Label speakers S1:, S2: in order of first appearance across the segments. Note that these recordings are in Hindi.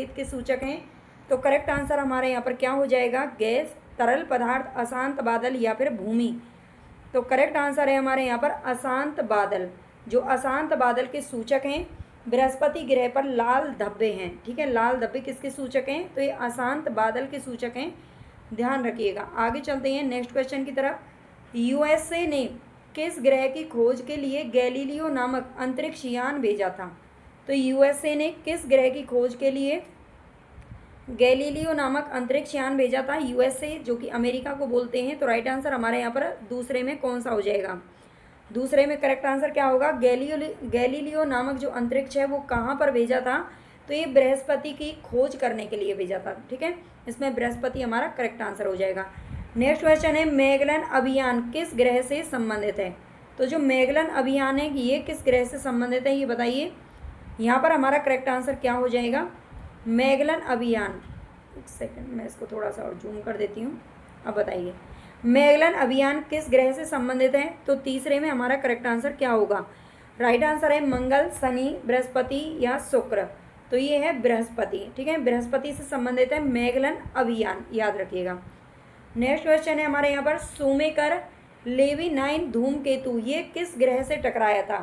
S1: के सूचक हैं। तो करेक्ट आंसर हमारे यहाँ पर क्या हो जाएगा, गैस, तरल पदार्थ, अशांत बादल या फिर भूमि। तो करेक्ट आंसर है हमारे यहाँ पर अशांत बादल। जो अशांत बादल के सूचक हैं, बृहस्पति ग्रह पर लाल धब्बे हैं। ठीक है, लाल धब्बे किसके सूचक हैं, तो ये अशांत बादल के सूचक हैं, ध्यान रखिएगा। आगे चलते हैं नेक्स्ट क्वेश्चन की तरफ। यूएसए ने किस ग्रह की खोज के लिए गैलीलियो नामक अंतरिक्ष यान भेजा था। तो यूएसए ने किस ग्रह की खोज के लिए गैलीलियो नामक अंतरिक्ष यान भेजा था। यूएसए जो कि अमेरिका को बोलते हैं। तो राइट आंसर हमारे यहाँ पर दूसरे में कौन सा हो जाएगा, दूसरे में करेक्ट आंसर क्या होगा, गैलीलियो नामक जो अंतरिक्ष है वो कहाँ पर भेजा था, तो ये बृहस्पति की खोज करने के लिए भेजा था। ठीक है, इसमें बृहस्पति हमारा करेक्ट आंसर हो जाएगा। नेक्स्ट क्वेश्चन है, मैगलन अभियान किस ग्रह से संबंधित है। तो जो मैगलन अभियान है ये किस ग्रह से संबंधित है, ये बताइए। यहाँ पर हमारा करेक्ट आंसर क्या हो जाएगा, मैगलन अभियान। एक सेकंड, मैं इसको थोड़ा सा और जूम कर देती हूँ। अब बताइए मैगलन अभियान किस ग्रह से संबंधित है। तो तीसरे में हमारा करेक्ट आंसर क्या होगा, राइट आंसर है मंगल, शनि, बृहस्पति या शुक्र। तो ये है बृहस्पति। ठीक है, बृहस्पति से संबंधित है मैगलन अभियान, याद रखिएगा। नेक्स्ट क्वेश्चन है हमारे यहाँ पर, शूमेकर लेवी-9 धूमकेतु ये किस ग्रह से टकराया था।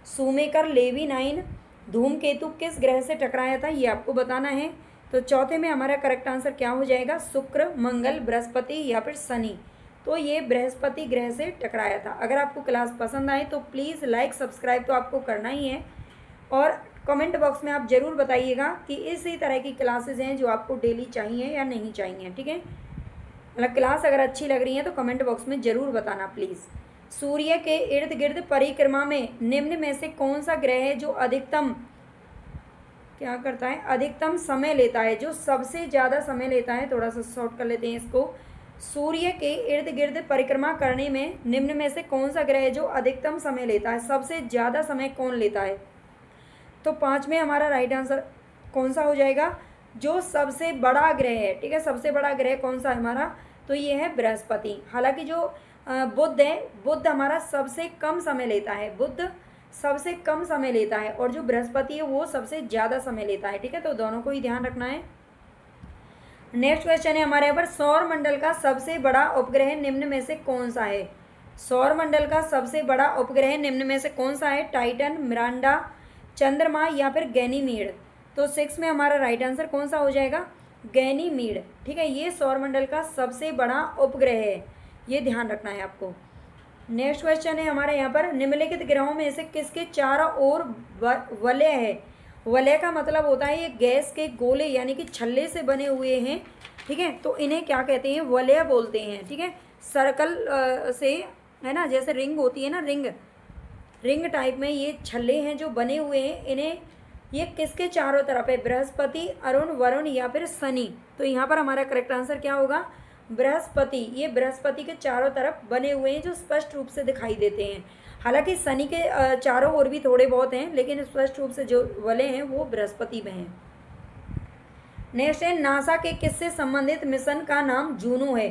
S1: शूमेकर लेवी-9 धूमकेतु किस ग्रह से टकराया था, ये आपको बताना है। तो चौथे में हमारा करेक्ट आंसर क्या हो जाएगा, शुक्र, मंगल, बृहस्पति या फिर शनि। तो ये बृहस्पति ग्रह से टकराया था। अगर आपको क्लास पसंद आए तो प्लीज़ लाइक सब्सक्राइब तो आपको करना ही है, और कमेंट बॉक्स में आप ज़रूर बताइएगा कि इसी तरह की क्लासेज हैं जो आपको डेली चाहिए या नहीं चाहिए। ठीक है, मतलब क्लास अगर अच्छी लग रही है तो कमेंट बॉक्स में ज़रूर बताना प्लीज़। सूर्य के इर्द गिर्द परिक्रमा में निम्न में से कौन सा ग्रह है जो अधिकतम क्या करता है, अधिकतम समय लेता है, जो सबसे ज़्यादा समय लेता है। थोड़ा सा शॉर्ट कर लेते हैं इसको। सूर्य के इर्द गिर्द परिक्रमा करने में निम्न में से कौन सा ग्रह है जो अधिकतम समय लेता है, सबसे ज़्यादा समय कौन लेता है। तो 5 में हमारा राइट आंसर कौन सा हो जाएगा, जो सबसे बड़ा ग्रह है। ठीक है, सबसे बड़ा ग्रह कौन सा है हमारा, तो ये है बृहस्पति। हालांकि जो बुध है, बुध हमारा सबसे कम समय लेता है, बुध सबसे कम समय लेता है, और जो बृहस्पति है वो सबसे ज़्यादा समय लेता है। ठीक है, तो दोनों को ही ध्यान रखना है। नेक्स्ट क्वेश्चन है हमारे यहाँ पर, सौर मंडल का सबसे बड़ा उपग्रह निम्न में से कौन सा है। सौर मंडल का सबसे बड़ा उपग्रह निम्न में से कौन सा है, टाइटन, मिरांडा, चंद्रमा या फिर गैनीमीड। तो 6 में हमारा राइट आंसर कौन सा हो जाएगा, गैनीमीड। ठीक है, ये सौरमंडल का सबसे बड़ा उपग्रह है, ये ध्यान रखना है आपको। नेक्स्ट क्वेश्चन है हमारे यहाँ पर, निम्नलिखित ग्रहों में से किसके चारों ओर वलय है। वलय का मतलब होता है ये गैस के गोले यानी कि छल्ले से बने हुए हैं। ठीक है, तो इन्हें क्या कहते हैं, वलय बोलते हैं। ठीक है, सर्कल से है ना, जैसे रिंग होती है ना, रिंग टाइप में ये छल्ले हैं जो बने हुए हैं। इन्हें ये किसके चारों तरफ है, बृहस्पति, अरुण, वरुण या फिर शनि। तो यहाँ पर हमारा करेक्ट आंसर क्या होगा, बृहस्पति। ये बृहस्पति के चारों तरफ बने हुए हैं जो स्पष्ट रूप से दिखाई देते हैं। हालांकि शनि के चारों ओर भी थोड़े बहुत हैं, लेकिन स्पष्ट रूप से जो वलय हैं वो बृहस्पति में हैं। नेक्स्ट है, नासा के किससे संबंधित मिशन का नाम जूनो है।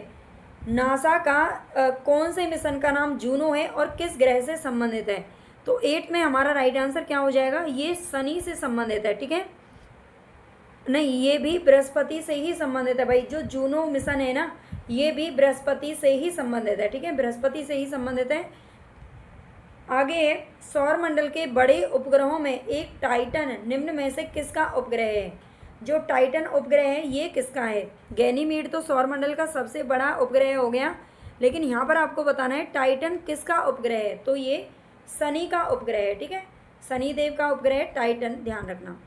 S1: नासा का कौन से मिशन का नाम जूनो है और किस ग्रह से संबंधित है। तो 8 में हमारा राइट आंसर क्या हो जाएगा, ये शनि से संबंधित है। ठीक है, नहीं, ये भी बृहस्पति से ही संबंधित है भाई। जो जूनो मिशन है ना, ये भी बृहस्पति से ही संबंधित है। ठीक है, बृहस्पति से ही संबंधित है। आगे, सौर मंडल के बड़े उपग्रहों में एक टाइटन निम्न में से किसका उपग्रह है। जो टाइटन उपग्रह है ये किसका है, गैनीमीड तो सौर मंडल का सबसे बड़ा उपग्रह हो गया, लेकिन यहाँ पर आपको बताना है टाइटन किसका उपग्रह है। तो ये शनि का उपग्रह है। ठीक है, शनिदेव का उपग्रह टाइटन, ध्यान रखना।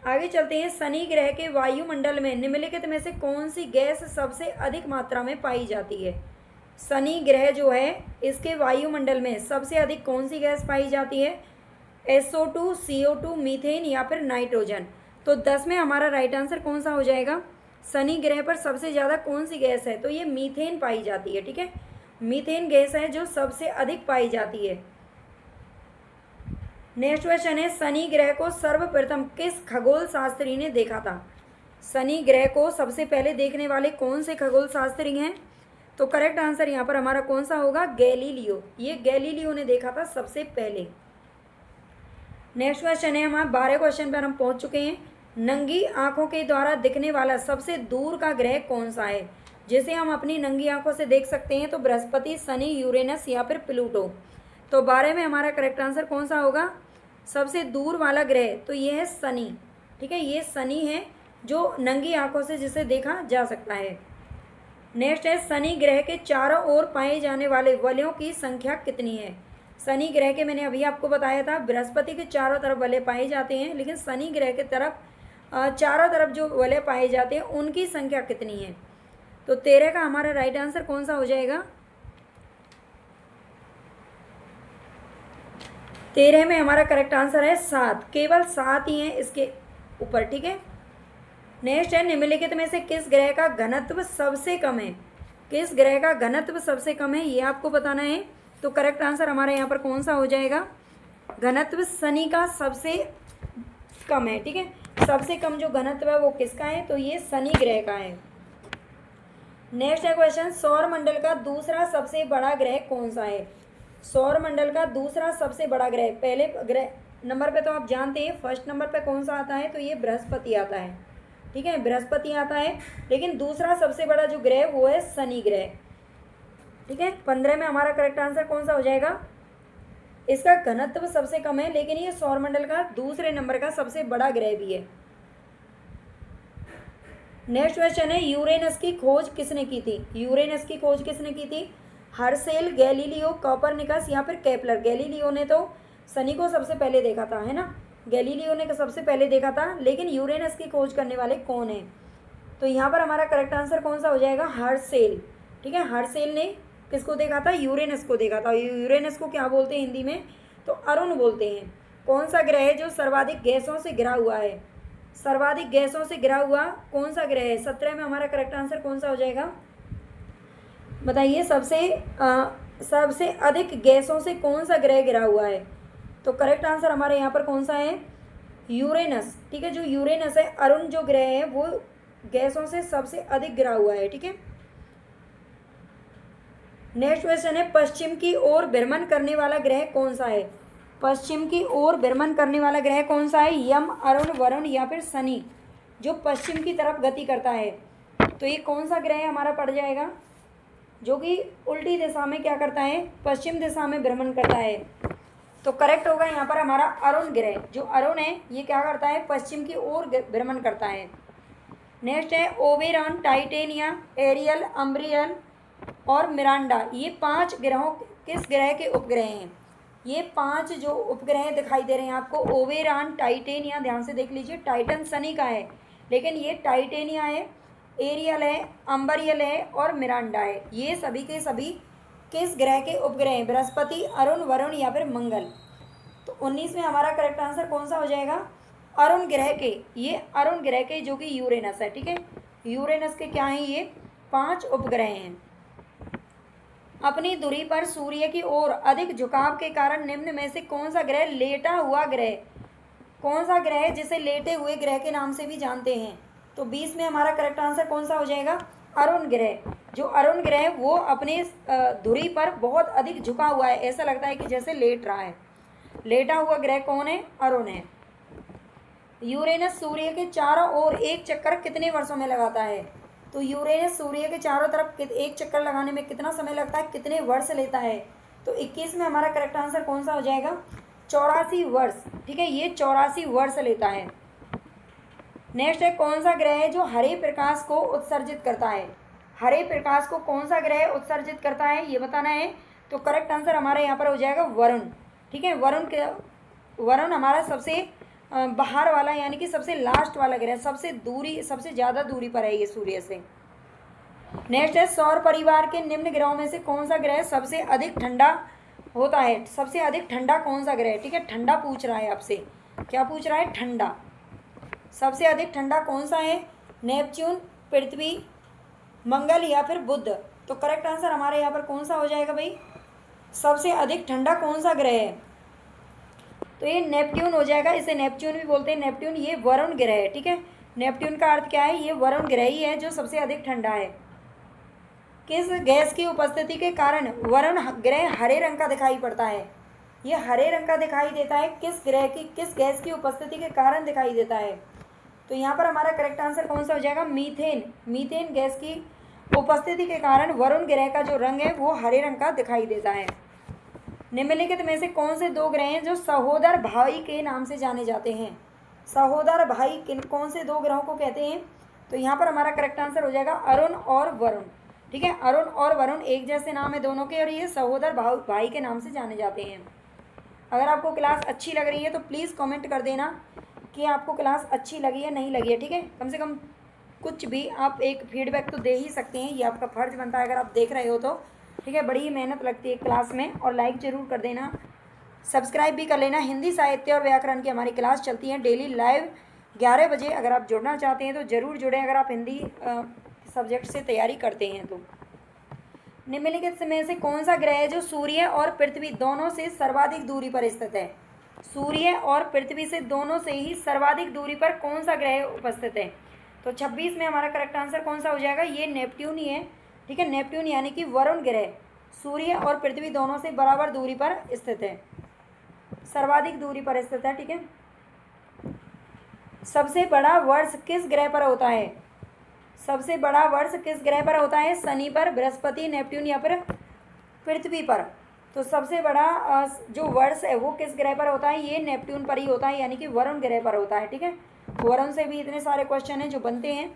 S1: आगे चलते हैं, शनि ग्रह के वायुमंडल में निम्नलिखित में से कौन सी गैस सबसे अधिक मात्रा में पाई जाती है। शनि ग्रह जो है इसके वायुमंडल में सबसे अधिक कौन सी गैस पाई जाती है, SO2, CO2, मीथेन या फिर नाइट्रोजन। तो 10 में हमारा राइट आंसर कौन सा हो जाएगा, शनि ग्रह पर सबसे ज़्यादा कौन सी गैस है, तो ये मीथेन पाई जाती है। ठीक है, मीथेन गैस है जो सबसे अधिक पाई जाती है। नेक्स्ट क्वेश्चन है, शनि ग्रह को सर्वप्रथम किस खगोल शास्त्री ने देखा था। शनि ग्रह को सबसे पहले देखने वाले कौन से खगोल शास्त्री हैं। तो करेक्ट आंसर यहाँ पर हमारा कौन सा होगा, गैलीलियो। ये गैलीलियो ने देखा था सबसे पहले। नेक्स्ट क्वेश्चन है, हमारे 12 क्वेश्चन पर हम पहुँच चुके हैं। नंगी आंखों के द्वारा दिखने वाला सबसे दूर का ग्रह कौन सा है? जिसे हम अपनी नंगी आंखों से देख सकते हैं तो बृहस्पति, शनि, यूरेनस या फिर प्लूटो। तो 12 में हमारा करेक्ट आंसर कौन सा होगा? सबसे दूर वाला ग्रह तो ये है शनि। ठीक है, ये शनि है जो नंगी आंखों से जिसे देखा जा सकता है। नेक्स्ट है, शनि ग्रह के चारों ओर पाए जाने वाले वलयों की संख्या कितनी है? शनि ग्रह के मैंने अभी आपको बताया था बृहस्पति के चारों तरफ वलय पाए जाते हैं, लेकिन शनि ग्रह के तरफ चारों तरफ जो वलय पाए जाते हैं उनकी संख्या कितनी है? तो 13 का हमारा राइट आंसर कौन सा हो जाएगा? 13 में हमारा करेक्ट आंसर है 7। केवल 7 ही हैं इसके ऊपर। ठीक है, नेक्स्ट है, निम्नलिखित में से किस ग्रह का घनत्व सबसे कम है? किस ग्रह का घनत्व सबसे कम है ये आपको बताना है। तो करेक्ट आंसर हमारा यहाँ पर कौन सा हो जाएगा? घनत्व शनि का सबसे कम है। ठीक है, सबसे कम जो घनत्व है वो किसका है? तो ये शनि ग्रह का है। नेक्स्ट है क्वेश्चन, सौर मंडल का दूसरा सबसे बड़ा ग्रह कौन सा है? सौर मंडल का दूसरा सबसे बड़ा ग्रह, पहले ग्रह नंबर पे तो आप जानते हैं, फर्स्ट नंबर पे कौन सा आता है? तो ये बृहस्पति आता है। ठीक है, बृहस्पति आता है, लेकिन दूसरा सबसे बड़ा जो ग्रह वो है शनि ग्रह। ठीक है, 15 में हमारा करेक्ट आंसर कौन सा हो जाएगा? इसका घनत्व सबसे कम है, लेकिन ये सौरमंडल का दूसरे नंबर का सबसे बड़ा ग्रह भी है। नेक्स्ट क्वेश्चन है, यूरेनस की खोज किसने की थी? यूरेनस की खोज किसने की थी? हर्सेल, गैलीलियो, कोपरनिकस या फिर केपलर। गैलीलियो ने तो शनि को सबसे पहले देखा था, है ना, गैलीलियो ने सबसे पहले देखा था, लेकिन यूरेनस की खोज करने वाले कौन है? तो यहाँ पर हमारा करेक्ट आंसर कौन सा हो जाएगा? हर्सेल। ठीक है, हर्सेल ने किसको देखा था? यूरेनस को देखा था। यूरेनस को क्या बोलते हैं हिंदी में? तो अरुण बोलते हैं। कौन सा ग्रह है जो सर्वाधिक गैसों से घिरा हुआ है? सर्वाधिक गैसों से घिरा हुआ कौन सा ग्रह है? 17 में हमारा करेक्ट आंसर कौन सा हो जाएगा? बताइए, सबसे अधिक गैसों से कौन सा ग्रह घिरा हुआ है? तो करेक्ट आंसर हमारे यहाँ पर कौन सा है? यूरेनस। ठीक है, जो यूरेनस है, अरुण जो ग्रह है वो गैसों से सबसे अधिक घिरा हुआ है। ठीक है, नेक्स्ट क्वेश्चन है, पश्चिम की ओर भ्रमण करने वाला ग्रह कौन सा है? पश्चिम की ओर भ्रमण करने वाला ग्रह कौन सा है? यम, अरुण, वरुण या फिर शनि, जो पश्चिम की तरफ गति करता है। तो ये कौन सा ग्रह हमारा पड़ जाएगा जो कि उल्टी दिशा में क्या करता है? पश्चिम दिशा में भ्रमण करता है। तो करेक्ट होगा यहाँ पर हमारा अरुण ग्रह। जो अरुण है ये क्या करता है? पश्चिम की ओर भ्रमण करता है। नेक्स्ट है, ओबेरॉन, टाइटेनिया, एरियल, अम्ब्रियल और मिरांडा, ये 5 ग्रहों किस ग्रह के उपग्रह हैं? ये 5 जो उपग्रह दिखाई दे रहे हैं आपको, ओबेरॉन, टाइटेनिया, ध्यान से देख लीजिए, टाइटन शनि का है, लेकिन ये टाइटेनिया है, एरियल है, अम्बरियल है और मिरांडा है। ये सभी के सभी किस ग्रह के उपग्रह हैं? बृहस्पति, अरुण, वरुण या फिर मंगल। तो 19 में हमारा करेक्ट आंसर कौन सा हो जाएगा? अरुण ग्रह के, ये अरुण ग्रह के जो कि यूरेनस है। ठीक है, यूरेनस के क्या हैं? ये 5 उपग्रह हैं। अपनी दूरी पर सूर्य की ओर अधिक झुकाव के कारण निम्न में से कौन सा ग्रह लेटा हुआ ग्रह? कौन सा ग्रह जिसे लेटे हुए ग्रह के नाम से भी जानते हैं? तो 20 में हमारा करेक्ट आंसर कौन सा हो जाएगा? अरुण ग्रह। जो अरुण ग्रह वो अपने धुरी पर बहुत अधिक झुका हुआ है, ऐसा लगता है कि जैसे लेट रहा है। लेटा हुआ ग्रह कौन है? अरुण है। यूरेनस सूर्य के चारों ओर एक चक्कर कितने वर्षों में लगाता है? तो यूरेनस सूर्य के चारों तरफ एक चक्कर लगाने में कितना समय लगता है, कितने वर्ष लेता है? तो 21 में हमारा करेक्ट आंसर कौन सा हो जाएगा? 84 वर्ष। ठीक है, ये 84 वर्ष लेता है। नेक्स्ट है, कौन सा ग्रह है जो हरे प्रकाश को उत्सर्जित करता है? हरे प्रकाश को कौन सा ग्रह उत्सर्जित करता है ये बताना है। तो करेक्ट आंसर हमारा यहाँ पर हो जाएगा वरुण। ठीक है, वरुण हमारा सबसे बाहर वाला यानी कि सबसे लास्ट वाला ग्रह, सबसे ज़्यादा दूरी पर है ये सूर्य से। नेक्स्ट है, सौर परिवार के निम्न ग्रहों में से कौन सा ग्रह सबसे अधिक ठंडा होता है? सबसे अधिक ठंडा कौन सा ग्रह है? ठीक है, ठंडा पूछ रहा है आपसे, क्या पूछ रहा है? ठंडा। सबसे अधिक ठंडा कौन सा है? नेपच्यून, पृथ्वी, मंगल या फिर बुध। तो करेक्ट आंसर हमारे यहाँ पर कौन सा हो जाएगा भाई? सबसे अधिक ठंडा कौन सा ग्रह है? तो ये नेपट्यून हो जाएगा, इसे नेपच्यून भी बोलते हैं। नेपट्यून ये वरुण ग्रह है। ठीक है, नेपट्यून का अर्थ क्या है? ये वरुण ग्रह ही है जो सबसे अधिक ठंडा है। किस गैस की उपस्थिति के कारण वरुण ग्रह हरे रंग का दिखाई पड़ता है? ये हरे रंग का दिखाई देता है किस गैस की उपस्थिति के कारण दिखाई देता है? तो यहाँ पर हमारा करेक्ट आंसर कौन सा हो जाएगा? मीथेन। मीथेन गैस की उपस्थिति के कारण वरुण ग्रह का जो रंग है वो हरे रंग का दिखाई देता है। निम्नलिखित में से कौन से दो ग्रह हैं जो सहोदर भाई के नाम से जाने जाते हैं? सहोदर भाई किन कौन से दो ग्रहों को कहते हैं? तो यहाँ पर हमारा करेक्ट आंसर हो जाएगा अरुण और वरुण। ठीक है, अरुण और वरुण एक जैसे नाम है दोनों के और ये सहोदर भाई के नाम से जाने जाते हैं। अगर आपको क्लास अच्छी लग रही है तो प्लीज़ कमेंट कर देना कि आपको क्लास अच्छी लगी है नहीं लगी है। ठीक है, कम से कम कुछ भी आप एक फीडबैक तो दे ही सकते हैं, ये आपका फ़र्ज़ बनता है अगर आप देख रहे हो तो। ठीक है, बड़ी ही मेहनत लगती है क्लास में, और लाइक ज़रूर कर देना, सब्सक्राइब भी कर लेना। हिंदी साहित्य और व्याकरण की हमारी क्लास चलती है डेली लाइव 11 बजे। अगर आप जुड़ना चाहते हैं तो ज़रूर जुड़ें, अगर आप हिंदी सब्जेक्ट से तैयारी करते हैं तो। निम्नलिखित में से कौन सा ग्रह है जो सूर्य और पृथ्वी दोनों से सर्वाधिक दूरी पर स्थित है? सूर्य और पृथ्वी से दोनों से ही सर्वाधिक दूरी पर कौन सा ग्रह उपस्थित है? तो 26 में हमारा करेक्ट आंसर कौन सा हो जाएगा? ये नेपट्यून ही है। ठीक है, नेपट्यून यानी कि वरुण ग्रह सूर्य और पृथ्वी दोनों से बराबर दूरी पर स्थित है, सर्वाधिक दूरी पर स्थित है। ठीक है, सबसे बड़ा वर्ष किस ग्रह पर होता है? सबसे बड़ा वर्ष किस ग्रह पर होता है? शनि पर, बृहस्पति, नेपट्यून या फिर पृथ्वी पर? तो सबसे बड़ा जो वर्ष है वो किस ग्रह पर होता है? ये नेपट्यून पर ही होता है, यानी कि वरुण ग्रह पर होता है। ठीक है, वरुण से भी इतने सारे क्वेश्चन हैं जो बनते हैं।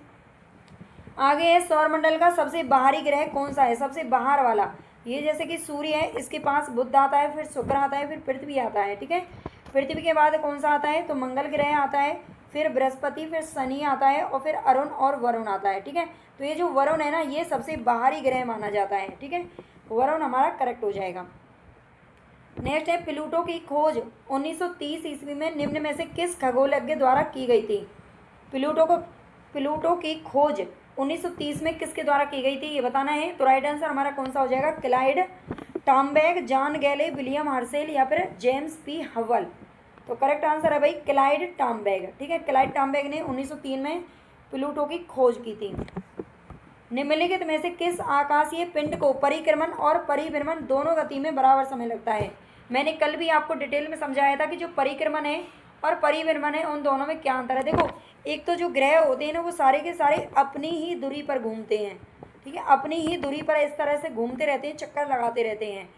S1: आगे है सौरमंडल का सबसे बाहरी ग्रह कौन सा है? सबसे बाहर वाला, ये जैसे कि सूर्य है, इसके पास बुध आता है, फिर शुक्र आता है, फिर पृथ्वी आता है। ठीक है, पृथ्वी के बाद कौन सा आता है? तो मंगल ग्रह आता है, फिर बृहस्पति, फिर शनि आता है और फिर अरुण और वरुण आता है। ठीक है, तो ये जो वरुण है ना ये सबसे बाहरी ग्रह माना जाता है। ठीक है, वरुण हमारा करेक्ट हो जाएगा। नेक्स्ट है प्लूटो की खोज 1930 ईस्वी में निम्न में से किस खगोलज्ञ द्वारा की गई थी? प्लूटो की खोज 1930 में किसके द्वारा की गई थी ये बताना है। तो राइट आंसर हमारा कौन सा हो जाएगा? क्लाइड टॉम्बैग, जॉन गैले, विलियम हर्शेल या फिर जेम्स पी हवल? तो करेक्ट आंसर है भाई क्लाइड टॉम्बैग। ठीक है, क्लाइड टॉम्बैग ने 1903 में प्लूटो की खोज की थी। निम्नलिखित में से किस आकाशीय पिंड को परिक्रमण और परिभ्रमण दोनों गति में बराबर समय लगता है? मैंने कल भी आपको डिटेल में समझाया था कि जो परिक्रमण है और परिभ्रमण है उन दोनों में क्या अंतर है। देखो, एक तो जो ग्रह होते हैं ना वो सारे के सारे अपनी ही दूरी पर घूमते हैं। ठीक है, अपनी ही दूरी पर इस तरह से घूमते रहते हैं, चक्कर लगाते रहते हैं।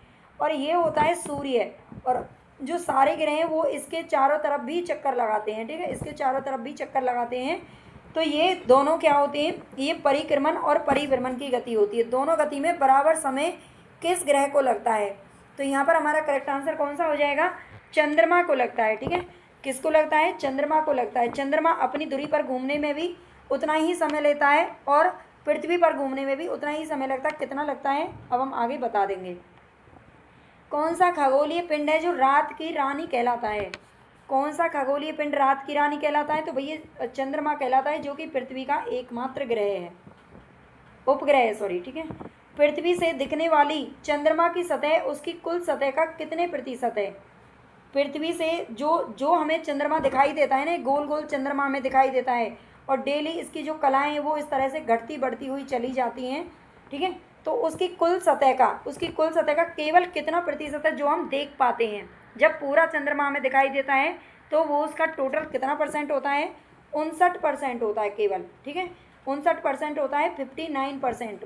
S1: और ये होता है सूर्य, और जो सारे ग्रह हैं वो इसके चारों तरफ भी चक्कर लगाते हैं। ठीक है, इसके चारों तरफ भी चक्कर लगाते हैं। तो ये दोनों क्या होते हैं? ये परिक्रमण और परिभ्रमण की गति होती है। दोनों गति में बराबर समय किस ग्रह को लगता है? तो यहाँ पर हमारा करेक्ट आंसर कौन सा हो जाएगा? चंद्रमा को लगता है। ठीक है, किसको लगता है? चंद्रमा को लगता है। चंद्रमा अपनी दूरी पर घूमने में भी उतना ही समय लेता है और पृथ्वी पर घूमने में भी उतना ही समय लगता है। कितना लगता है अब हम आगे बता देंगे। कौन सा खगोलीय पिंड है जो रात की रानी कहलाता है? कौन सा खगोलीय पिंड रात की रानी कहलाता है? तो भैया चंद्रमा कहलाता है, जो कि पृथ्वी का एकमात्र ग्रह है, उपग्रह है, सॉरी। ठीक है, पृथ्वी से दिखने वाली चंद्रमा की सतह उसकी कुल सतह का कितने प्रतिशत है? पृथ्वी से जो हमें चंद्रमा दिखाई देता है ना, गोल गोल चंद्रमा हमें दिखाई देता है, और डेली इसकी जो कलाएं हैं वो इस तरह से घटती बढ़ती हुई चली जाती हैं। ठीक है, तो उसकी कुल सतह का केवल कितना प्रतिशत है जो हम देख पाते हैं? जब पूरा चंद्रमा हमें दिखाई देता है तो वो उसका टोटल कितना परसेंट होता है? 59% होता है केवल। ठीक है, 59% होता है, 59%।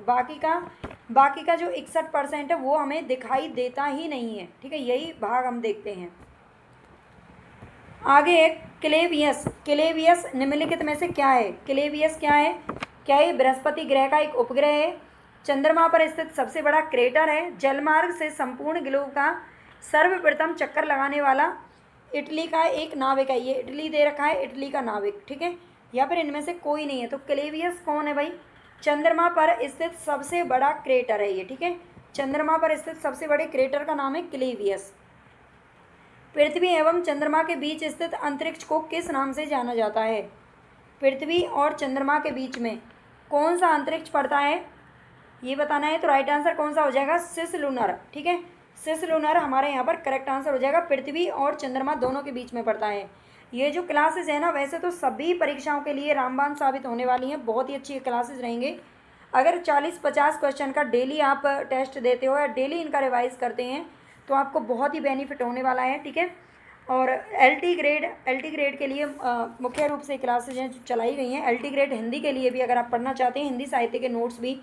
S1: बाकी का जो 61% है वो हमें दिखाई देता ही नहीं है। ठीक है, यही भाग हम देखते हैं। आगे क्लेवियस निम्नलिखित में से क्या है? क्लेवियस क्या है? क्या ये बृहस्पति ग्रह का एक उपग्रह है? चंद्रमा पर स्थित सबसे बड़ा क्रेटर है? जलमार्ग से संपूर्ण ग्लोब का सर्वप्रथम चक्कर लगाने वाला इटली का एक नाविक है? ये इटली दे रखा है, इटली का नाविक। ठीक है, या फिर इनमें से कोई नहीं है? तो क्लेवियस कौन है भाई? चंद्रमा पर स्थित सबसे बड़ा क्रेटर है ये। ठीक है, चंद्रमा पर स्थित सबसे बड़े क्रेटर का नाम है क्लेवियस। पृथ्वी एवं चंद्रमा के बीच स्थित अंतरिक्ष को किस नाम से जाना जाता है? पृथ्वी और चंद्रमा के बीच में कौन सा अंतरिक्ष पड़ता है ये बताना है। तो राइट आंसर कौन सा हो जाएगा? सिसलुनर। ठीक है, सिसलुनर हमारे यहाँ पर करेक्ट आंसर हो जाएगा। पृथ्वी और चंद्रमा दोनों के बीच में पड़ता है। ये जो क्लासेस है ना, वैसे तो सभी परीक्षाओं के लिए रामबाण साबित होने वाली हैं, बहुत ही अच्छी क्लासेस रहेंगे। अगर 40-50 क्वेश्चन का डेली आप टेस्ट देते हो या डेली इनका रिवाइज करते हैं तो आपको बहुत ही बेनिफिट होने वाला है। ठीक है, और एल टी ग्रेड के लिए मुख्य रूप से क्लासेज हैं जो चलाई गई हैं। एल टी ग्रेड हिंदी के लिए भी अगर आप पढ़ना चाहते हैं, हिंदी साहित्य के नोट्स भी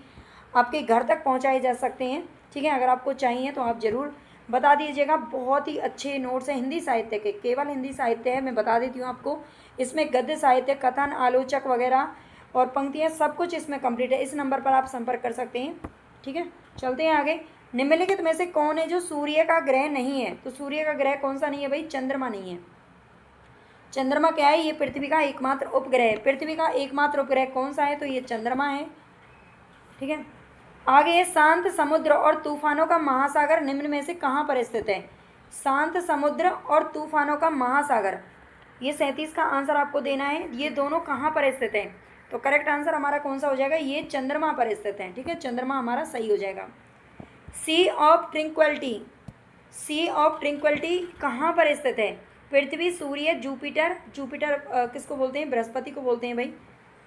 S1: आपके घर तक पहुंचाए जा सकते हैं, ठीक है। अगर आपको चाहिए तो आप ज़रूर बता दीजिएगा। बहुत ही अच्छे नोट्स हैं हिंदी साहित्य के, केवल हिंदी साहित्य है, मैं बता देती हूँ आपको। इसमें गद्य साहित्य, कथन, आलोचक वगैरह और पंक्तियाँ सब कुछ इसमें कंप्लीट है। इस नंबर पर आप संपर्क कर सकते हैं, ठीक है। चलते हैं आगे। निम्नलिखित में से कौन है जो सूर्य का ग्रह नहीं है? तो सूर्य का ग्रह कौन सा नहीं है भाई? चंद्रमा नहीं है। चंद्रमा क्या है? ये पृथ्वी का एकमात्र उपग्रह है। पृथ्वी का एकमात्र उपग्रह कौन सा है? तो ये चंद्रमा है, ठीक है। आगे, शांत समुद्र और तूफानों का महासागर निम्न में से कहाँ पर स्थित है? शांत समुद्र और तूफानों का महासागर, ये 37 का आंसर आपको देना है। ये दोनों कहाँ पर स्थित हैं? तो करेक्ट आंसर हमारा कौन सा हो जाएगा? ये चंद्रमा पर स्थित है, ठीक है। चंद्रमा हमारा सही हो जाएगा। सी ऑफ ट्रिंक्वलिटी, सी ऑफ ट्रिंक्वलिटी कहाँ पर स्थित है? पृथ्वी, सूर्य, जुपिटर। जुपिटर किसको बोलते हैं? बृहस्पति को बोलते हैं भाई,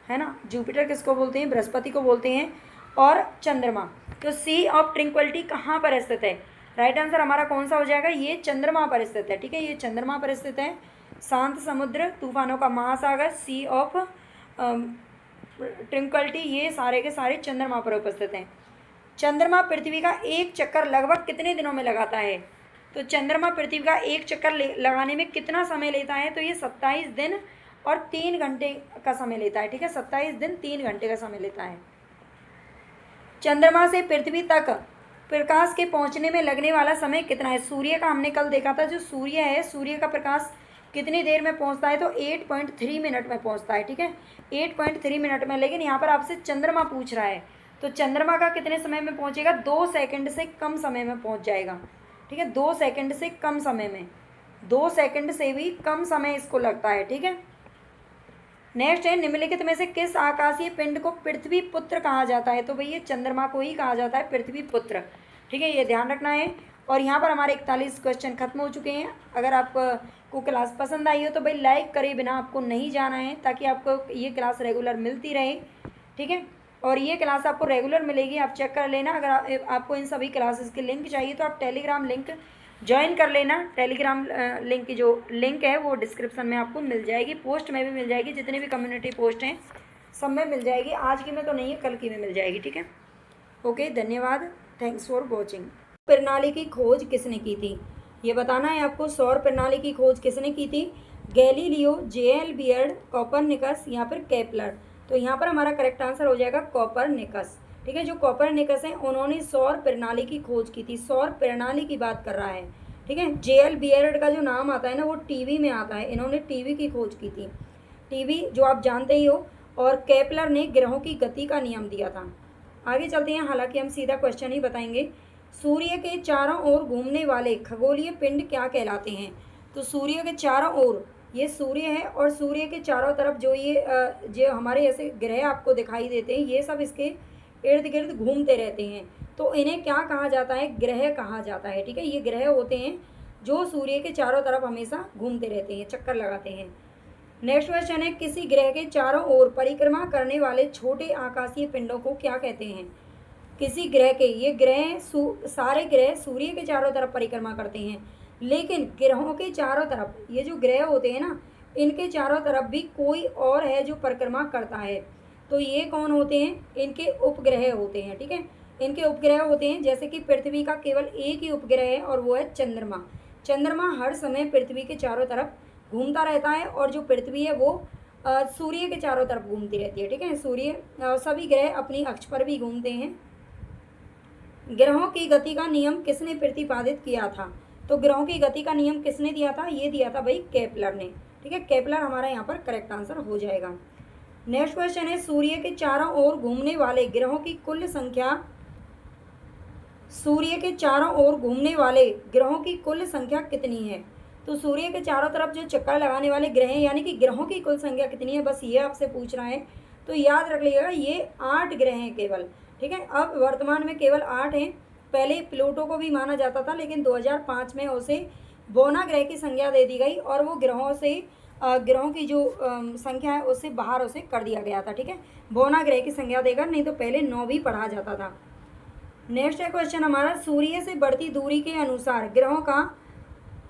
S1: है ना। जुपिटर किसको बोलते हैं? बृहस्पति को बोलते हैं। और चंद्रमा, तो सी ऑफ ट्रिंक्वलिटी कहाँ पर स्थित है? राइट आंसर हमारा कौन सा हो जाएगा? ये चंद्रमा पर स्थित है, ठीक है। ये चंद्रमा पर स्थित है। शांत समुद्र, तूफानों का महासागर, सी ऑफ ट्रिंक्वलिटी, ये सारे के सारे चंद्रमा पर उपस्थित हैं। चंद्रमा पृथ्वी का एक चक्कर लगभग कितने दिनों में लगाता है? तो चंद्रमा पृथ्वी का एक चक्कर लगाने में कितना समय लेता है? तो ये 27 दिन और 3 घंटे का समय लेता है, ठीक है। 27 दिन 3 घंटे का समय लेता है। चंद्रमा से पृथ्वी तक प्रकाश के पहुंचने में लगने वाला समय कितना है? सूर्य का हमने कल देखा था, जो सूर्य है, सूर्य का प्रकाश कितनी देर में पहुंचता है? तो 8.3 मिनट में पहुंचता है, ठीक है। 8.3 मिनट में। लेकिन यहाँ पर आपसे चंद्रमा पूछ रहा है, तो चंद्रमा का कितने समय में पहुंचेगा? 2 सेकंड से कम समय में पहुंच जाएगा, ठीक है। 2 सेकंड से कम समय में, 2 सेकंड से भी कम समय इसको लगता है, ठीक है। नेक्स्ट है, निम्नलिखित में से किस आकाशीय पिंड को पृथ्वी पुत्र कहा जाता है? तो भैया चंद्रमा को ही कहा जाता है पृथ्वी पुत्र, ठीक है। ये ध्यान रखना है। और यहाँ पर हमारे 41 क्वेश्चन खत्म हो चुके हैं। अगर आपको क्लास पसंद आई हो तो भाई लाइक करे बिना आपको नहीं जाना है, ताकि आपको ये क्लास रेगुलर मिलती रहे, ठीक है। और ये क्लास आपको रेगुलर मिलेगी, आप चेक कर लेना। अगर आपको इन सभी क्लासेस के लिंक चाहिए तो आप टेलीग्राम लिंक ज्वाइन कर लेना। टेलीग्राम लिंक की जो लिंक है वो डिस्क्रिप्शन में आपको मिल जाएगी, पोस्ट में भी मिल जाएगी, जितने भी कम्युनिटी पोस्ट हैं सब में मिल जाएगी। आज की में तो नहीं है, कल की में मिल जाएगी, ठीक है। ओके, धन्यवाद, थैंक्स फॉर वॉचिंग। प्रणाली की खोज किसने की थी? ये बताना है आपको। सौर प्रणाली की खोज किसने की थी? गैलीलियो, जे.एल. बियर्ड, कोपरनिकस या फिर केपलर। तो यहाँ पर हमारा करेक्ट आंसर हो जाएगा कोपरनिकस, ठीक है। जो कोपरनिकस हैं उन्होंने सौर प्रणाली की खोज की थी। सौर प्रणाली की बात कर रहा है, ठीक है। जे.एल. बियर्ड का जो नाम आता है ना, वो टीवी में आता है। इन्होंने टीवी की खोज की थी, टीवी जो आप जानते ही हो। और केपलर ने ग्रहों की गति का नियम दिया था। आगे चलते हैं, हालांकि हम सीधा क्वेश्चन ही बताएंगे। सूर्य के चारों ओर घूमने वाले खगोलीय पिंड क्या कहलाते हैं? तो सूर्य के चारों ओर, ये सूर्य है और सूर्य के चारों तरफ जो हमारे ऐसे ग्रह आपको दिखाई देते हैं, ये सब इसके इर्द गिर्द घूमते रहते हैं। तो इन्हें क्या कहा जाता है? ग्रह कहा जाता है, ठीक है। ये ग्रह होते हैं जो सूर्य के चारों तरफ हमेशा घूमते रहते हैं, चक्कर लगाते हैं। नेक्स्ट क्वेश्चन है, किसी ग्रह के चारों ओर परिक्रमा करने वाले छोटे आकाशीय पिंडों को क्या कहते हैं? किसी ग्रह के, ये ग्रह सारे ग्रह सूर्य के चारों तरफ परिक्रमा करते हैं, लेकिन ग्रहों के चारों तरफ, ये जो ग्रह होते हैं ना, इनके चारों तरफ भी कोई और है जो परिक्रमा करता है। तो ये कौन होते हैं? इनके उपग्रह होते हैं, ठीक है। इनके उपग्रह होते हैं, जैसे कि पृथ्वी का केवल एक ही उपग्रह है और वो है चंद्रमा। चंद्रमा हर समय पृथ्वी के चारों तरफ घूमता रहता है, और जो पृथ्वी है वो सूर्य के चारों तरफ घूमती रहती है, ठीक है। सूर्य सभी ग्रह अपनी अक्ष पर भी घूमते हैं। ग्रहों की गति का नियम किसने प्रतिपादित किया था? तो ग्रहों की गति का नियम किसने दिया था? ये दिया था भाई केपलर ने, ठीक है। केपलर हमारा यहाँ पर करेक्ट आंसर हो जाएगा। नेक्स्ट क्वेश्चन है, सूर्य के चारों ओर घूमने वाले ग्रहों की कुल संख्या, सूर्य के चारों ओर घूमने वाले ग्रहों की कुल संख्या कितनी है? तो सूर्य के चारों तरफ जो चक्कर लगाने वाले ग्रह हैं, यानी कि ग्रहों की कुल संख्या कितनी है, बस ये आपसे पूछ रहा है। तो याद रख लीजिएगा, ये 8 ग्रह हैं केवल, ठीक है। अब वर्तमान में केवल 8 हैं। पहले प्लूटो को भी माना जाता था, लेकिन 2005 में उसे बोना ग्रह की संज्ञा दे दी गई और वो ग्रहों की जो संख्या है उससे बाहर उसे कर दिया गया था, ठीक है। बोना ग्रह की संज्ञा देकर, नहीं तो पहले 9 भी पढ़ा जाता था। नेक्स्ट है क्वेश्चन हमारा, सूर्य से बढ़ती दूरी के अनुसार ग्रहों का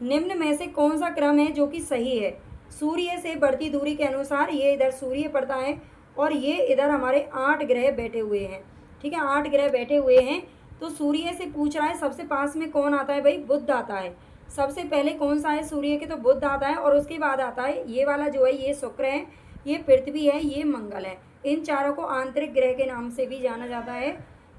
S1: निम्न में से कौन सा क्रम है जो कि सही है? सूर्य से बढ़ती दूरी के अनुसार ये इधर सूर्य पड़ता है और ये इधर हमारे 8 ग्रह बैठे हुए हैं। ठीक है, 8 ग्रह बैठे हुए हैं। तो सूर्य से पूछ रहा है सबसे पास में कौन आता है भाई? बुध आता है। सबसे पहले कौन सा है सूर्य के? तो बुध आता है, और उसके बाद आता है ये वाला जो है, ये शुक्र है, ये पृथ्वी है, ये मंगल है। इन चारों को आंतरिक ग्रह के नाम से भी जाना जाता है।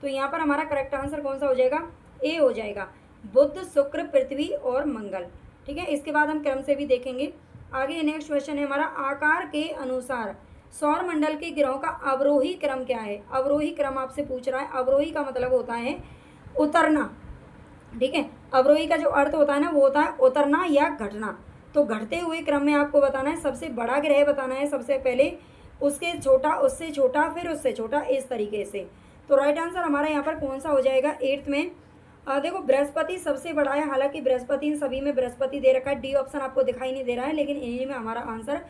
S1: तो यहाँ पर हमारा करेक्ट आंसर कौन सा हो जाएगा? ए हो जाएगा, बुध, शुक्र, पृथ्वी और मंगल। ठीक है, इसके बाद हम क्रम से भी देखेंगे। आगे नेक्स्ट क्वेश्चन है हमारा, आकार के अनुसार सौर मंडल के ग्रहों का अवरोही क्रम क्या है? अवरोही क्रम आपसे पूछ रहा है। अवरोही का मतलब होता है उतरना। ठीक है, अवरोही का जो अर्थ होता है ना, वो होता है उतरना या घटना। तो घटते हुए क्रम में आपको बताना है, सबसे बड़ा ग्रह बताना है सबसे पहले, उसके छोटा, उससे छोटा, फिर उससे छोटा, इस तरीके से। तो राइट आंसर हमारा यहाँ पर कौन सा हो जाएगा? 8th में देखो बृहस्पति सबसे बड़ा है। हालांकि बृहस्पति इन सभी में बृहस्पति दे रखा है, डी ऑप्शन आपको दिखाई नहीं दे रहा है, लेकिन इन्हीं में हमारा आंसर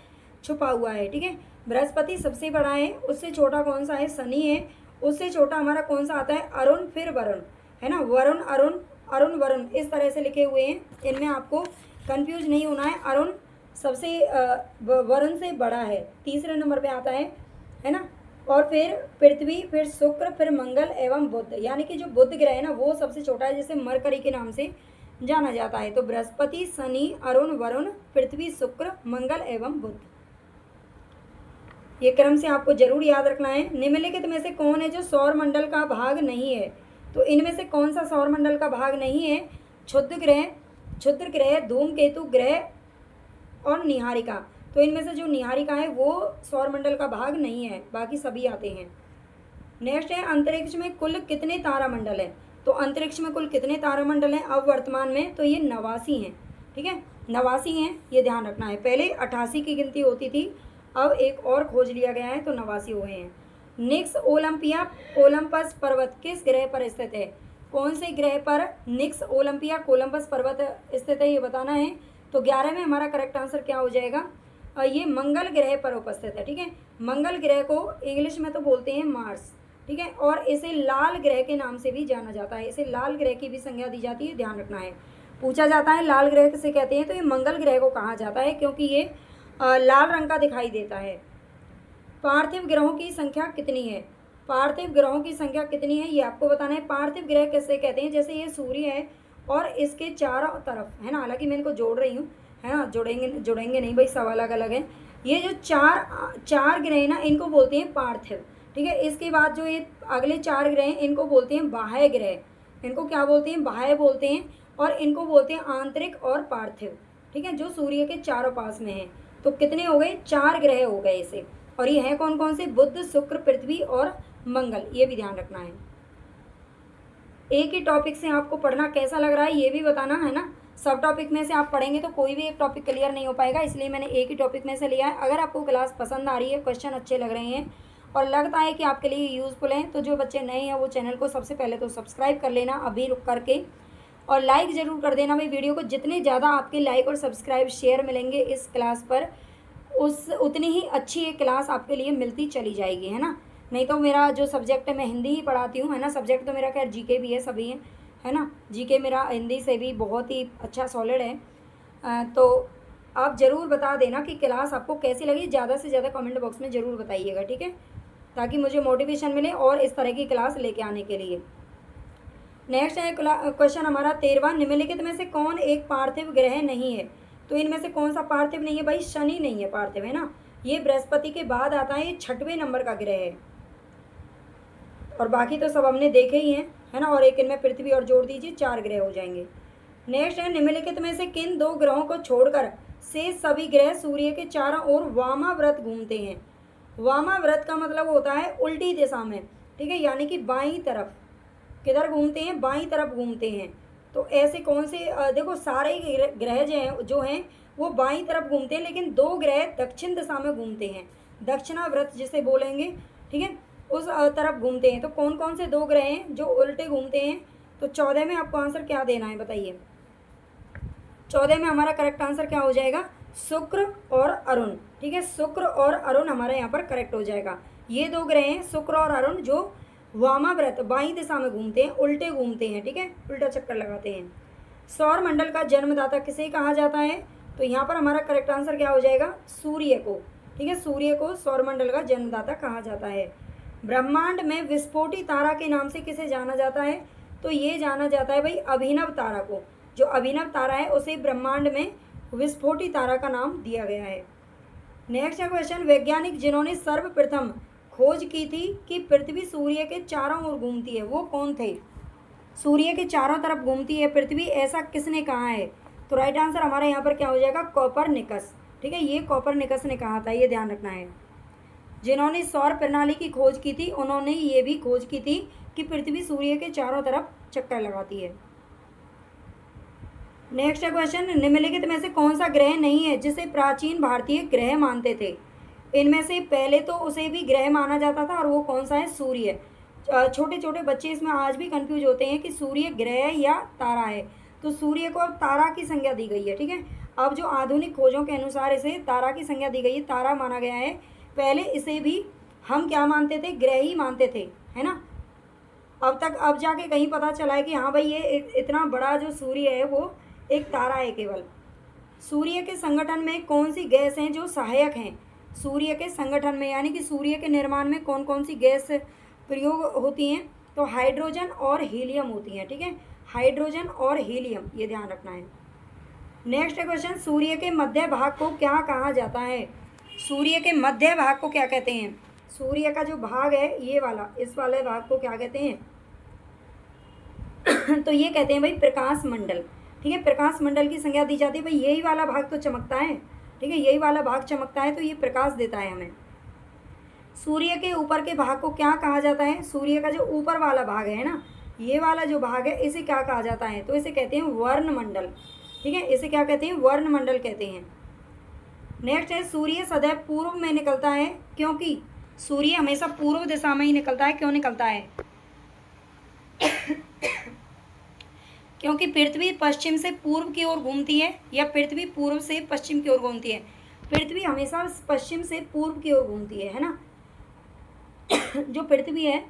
S1: छुपा हुआ है। ठीक है, बृहस्पति सबसे बड़ा है। उससे छोटा कौन सा है? शनि है। उससे छोटा हमारा कौन सा आता है? अरुण, फिर वरुण, है ना, वरुण, अरुण, अरुण, वरुण, इस तरह से लिखे हुए हैं। इनमें आपको कंफ्यूज नहीं होना है। अरुण सबसे वरुण से बड़ा है, तीसरे नंबर पे आता है ना। और फिर पृथ्वी, फिर शुक्र, फिर मंगल एवं बुध। यानी कि जो बुध ग्रह है ना, वो सबसे छोटा है, जिसे मरकरी के नाम से जाना जाता है। तो बृहस्पति, शनि, अरुण, वरुण, पृथ्वी, शुक्र, मंगल एवं बुध। ये क्रम से आपको जरूर याद रखना है। निम्नलिखित में से कौन है जो सौर मंडल का भाग नहीं है? तो इनमें से कौन सा सौर मंडल का भाग नहीं है? क्षुद्र ग्रह, धूमकेतु ग्रह और निहारिका। तो इनमें से जो निहारिका है वो सौर मंडल का भाग नहीं है, बाकी सभी आते हैं। नेक्स्ट है, अंतरिक्ष में कुल कितने तारामंडल हैं? तो अंतरिक्ष में कुल कितने तारामंडल हैं अब वर्तमान में? तो ये 89 हैं। ठीक है, 89 हैं, ये ध्यान रखना है। पहले 88 की गिनती होती थी, अब एक और खोज लिया गया है, तो 89 हुए हैं। निक्स ओलंपस पर्वत किस ग्रह पर स्थित है? कौन से ग्रह पर निक्स कोलंपस पर्वत स्थित है, ये बताना है। तो 11 में हमारा करेक्ट आंसर क्या हो जाएगा? ये मंगल ग्रह पर उपस्थित है। ठीक है, मंगल ग्रह को इंग्लिश में तो बोलते हैं मार्स। ठीक है, और इसे लाल ग्रह के नाम से भी जाना जाता है। इसे लाल ग्रह की भी संज्ञा दी जाती है, ध्यान रखना है। पूछा जाता है लाल ग्रह किसे कहते हैं, तो ये मंगल ग्रह को कहा जाता है, क्योंकि ये लाल रंग का दिखाई देता है। पार्थिव ग्रहों की संख्या कितनी है? पार्थिव ग्रहों की संख्या कितनी है, ये आपको बताना है। पार्थिव ग्रह किसे कहते हैं? जैसे ये सूर्य है और इसके चारों तरफ, है ना, हालांकि मैं इनको जोड़ रही हूँ, है ना, जुड़ेंगे नहीं भाई, सब अलग अलग हैं। ये जो चार ग्रह हैं ना, इनको बोलते हैं पार्थिव। ठीक है, इसके बाद जो ये अगले 4 ग्रह हैं, इनको बोलते हैं बाह्य ग्रह। इनको क्या बोलते हैं? बाह्य बोलते हैं। और इनको बोलते हैं आंतरिक और पार्थिव। ठीक है, जो सूर्य के चारों पास में है। तो कितने हो गए? 4 ग्रह हो गए इसे। और ये हैं कौन कौन से? बुध, शुक्र, पृथ्वी और मंगल। ये भी ध्यान रखना है। एक ही टॉपिक से आपको पढ़ना कैसा लग रहा है ये भी बताना है ना। सब टॉपिक में से आप पढ़ेंगे तो कोई भी एक टॉपिक क्लियर नहीं हो पाएगा, इसलिए मैंने एक ही टॉपिक में से लिया है। अगर आपको क्लास पसंद आ रही है, क्वेश्चन अच्छे लग रहे हैं और लगता है कि आपके लिए यूज़फुल हैं, तो जो बच्चे नए हैं वो चैनल को सबसे पहले तो सब्सक्राइब कर लेना अभी रुक करके, और लाइक ज़रूर कर देना भाई वीडियो को। जितने ज़्यादा आपके लाइक और सब्सक्राइब शेयर मिलेंगे इस क्लास पर, उतनी ही अच्छी एक क्लास आपके लिए मिलती चली जाएगी, है ना। नहीं तो मेरा जो सब्जेक्ट है, मैं हिंदी ही पढ़ाती हूँ, है ना। सब्जेक्ट तो मेरा खैर जीके भी है, सभी है ना। जीके मेरा हिंदी से भी बहुत ही अच्छा सॉलिड है। तो आप ज़रूर बता देना कि क्लास आपको कैसी लगी। ज़्यादा से ज़्यादा कमेंट बॉक्स में ज़रूर बताइएगा, ठीक है, ताकि मुझे मोटिवेशन मिले और इस तरह की क्लास लेके आने के लिए। नेक्स्ट है क्वेश्चन हमारा 13वां, निम्नलिखित में से कौन एक पार्थिव ग्रह नहीं है? तो इनमें से कौन सा पार्थिव नहीं है भाई? शनि नहीं है पार्थिव, है ना। ये बृहस्पति के बाद आता है, ये 6वें नंबर का ग्रह है, और बाकी तो सब हमने देखे ही हैं, है ना। और एक इनमें पृथ्वी और जोड़ दीजिए, 4 ग्रह हो जाएंगे। नेक्स्ट है, निम्नलिखित में से किन 2 ग्रहों को छोड़कर शेष सभी ग्रह सूर्य के चारों ओर वामाव्रत घूमते हैं? वामाव्रत का मतलब होता है उल्टी दिशा में, ठीक है, यानी कि बाईं तरफ। किधर घूमते हैं? बाईं तरफ घूमते हैं। तो ऐसे कौन से देखो सारे ग्रह जो हैं वो बाईं तरफ घूमते हैं, लेकिन 2 ग्रह दक्षिण दिशा में घूमते हैं, दक्षिणाव्रत जिसे बोलेंगे, ठीक है, उस तरफ घूमते हैं। तो कौन कौन से 2 ग्रह हैं जो उल्टे घूमते हैं? तो 14 में आपको आंसर क्या देना है बताइए। 14 में हमारा करेक्ट आंसर क्या हो जाएगा? शुक्र और अरुण, ठीक है, शुक्र और अरुण हमारा यहाँ पर करेक्ट हो जाएगा। ये 2 ग्रह हैं शुक्र और अरुण, जो वामाव्रत बाईं दिशा में घूमते हैं, उल्टे घूमते हैं, ठीक है, उल्टा चक्कर लगाते हैं। सौर मंडल का जन्मदाता किसे कहा जाता है? तो यहाँ पर हमारा करेक्ट आंसर क्या हो जाएगा? सूर्य को। ठीक है, सूर्य को सौरमंडल का जन्मदाता कहा जाता है। ब्रह्मांड में विस्फोटी तारा के नाम से किसे जाना जाता है? तो ये जाना जाता है भाई अभिनव तारा को। जो अभिनव तारा है उसे ब्रह्मांड में विस्फोटी तारा का नाम दिया गया है। नेक्स्ट क्वेश्चन, वैज्ञानिक जिन्होंने सर्वप्रथम खोज की थी कि पृथ्वी सूर्य के चारों ओर घूमती है, वो कौन थे? सूर्य के चारों तरफ घूमती है पृथ्वी, ऐसा किसने कहा है? तो राइट आंसर हमारा यहाँ पर क्या हो जाएगा? कोपरनिकस। ठीक है, ये कोपरनिकस ने कहा था, ये ध्यान रखना है। जिन्होंने सौर प्रणाली की खोज की थी उन्होंने ये भी खोज की थी कि पृथ्वी सूर्य के चारों तरफ चक्कर लगाती है। नेक्स्ट क्वेश्चन, निम्नलिखित में से कौन सा ग्रह नहीं है जिसे प्राचीन भारतीय ग्रह मानते थे? इनमें से पहले तो उसे भी ग्रह माना जाता था और वो कौन सा है? सूर्य। छोटे छोटे बच्चे इसमें आज भी कंफ्यूज होते हैं कि सूर्य ग्रह या तारा है। तो सूर्य को अब तारा की संज्ञा दी गई है। ठीक है, अब जो आधुनिक खोजों के अनुसार इसे तारा की संज्ञा दी गई है, तारा माना गया है। पहले इसे भी हम क्या मानते थे? ग्रह ही मानते थे, है ना। अब जाके कहीं पता चला है कि हाँ भाई ये इतना बड़ा जो सूर्य है वो एक तारा है केवल। सूर्य के संगठन में कौन सी गैस हैं जो सहायक हैं? सूर्य के संगठन में यानी कि सूर्य के निर्माण में कौन कौन सी गैस प्रयोग होती हैं? तो हाइड्रोजन और हीलियम होती हैं। ठीक है, हाइड्रोजन और हीलियम, ये ध्यान रखना है। नेक्स्ट क्वेश्चन, सूर्य के मध्य भाग को क्या कहा जाता है? सूर्य के मध्य भाग को क्या कहते हैं? सूर्य का जो भाग है ये वाला, इस वाले भाग को क्या कहते हैं? तो ये कहते हैं भाई प्रकाश मंडल। ठीक है, प्रकाश मंडल की संज्ञा दी जाती है। भाई यही वाला भाग तो चमकता है। ठीक है, यही वाला भाग चमकता है तो ये प्रकाश देता है हमें। सूर्य के ऊपर के भाग को क्या कहा जाता है? सूर्य का जो ऊपर वाला भाग है ना, ये वाला जो भाग है इसे क्या कहा जाता है? तो इसे कहते हैं वर्णमंडल। ठीक है, इसे क्या कहते हैं? वर्णमंडल कहते हैं। नेक्स्ट है, सूर्य सदैव पूर्व में निकलता है क्योंकि सूर्य हमेशा पूर्व दिशा में ही निकलता है। क्यों निकलता है? क्योंकि पृथ्वी पश्चिम से पूर्व की ओर घूमती है या पृथ्वी पूर्व से पश्चिम की ओर घूमती है? पृथ्वी हमेशा पश्चिम से पूर्व की ओर घूमती है ना। जो पृथ्वी है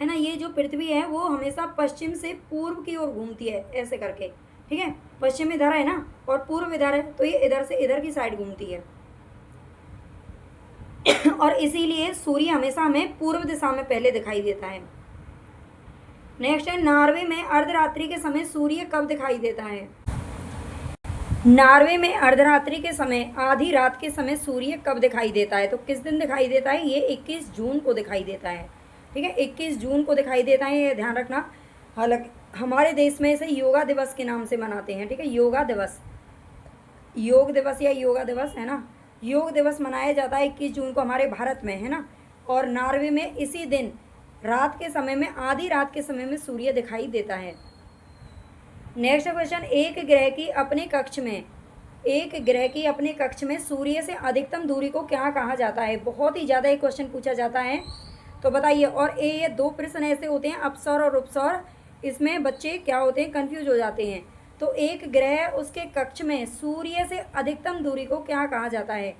S1: ना, ये जो पृथ्वी है वो हमेशा पश्चिम से पूर्व की ओर घूमती है, ऐसे करके। ठीक है, पश्चिम इधर है ना और पूर्व इधर है, तो ये इधर से इधर की साइड घूमती है। और इसीलिए सूर्य हमेशा हमें पूर्व दिशा में पहले दिखाई देता है। नेक्स्ट है, नॉर्वे में अर्धरात्रि के समय सूर्य कब दिखाई देता है? नॉर्वे में अर्धरात्रि के समय, आधी रात के समय सूर्य कब दिखाई देता है? तो किस दिन दिखाई देता है? ये 21 जून को दिखाई देता है। ठीक है, 21 जून को दिखाई देता है, ये ध्यान रखना। हालांकि हमारे देश में इसे योगा दिवस के नाम से मनाते हैं। ठीक है, योगा दिवस, योग दिवस या योगा दिवस है ना, योग दिवस मनाया जाता है 21 जून को हमारे भारत में, है ना। और नॉर्वे में इसी दिन रात के समय में, आधी रात के समय में सूर्य दिखाई देता है। नेक्स्ट क्वेश्चन, एक ग्रह की अपने कक्ष में सूर्य से अधिकतम दूरी को क्या कहा जाता है? बहुत ही ज़्यादा एक क्वेश्चन पूछा जाता है, तो बताइए। और ये 2 प्रश्न ऐसे होते हैं, अपसौर और उपसौर, इसमें बच्चे क्या होते हैं? कंफ्यूज हो जाते हैं। तो एक ग्रह उसके कक्ष में सूर्य से अधिकतम दूरी को क्या कहा जाता है?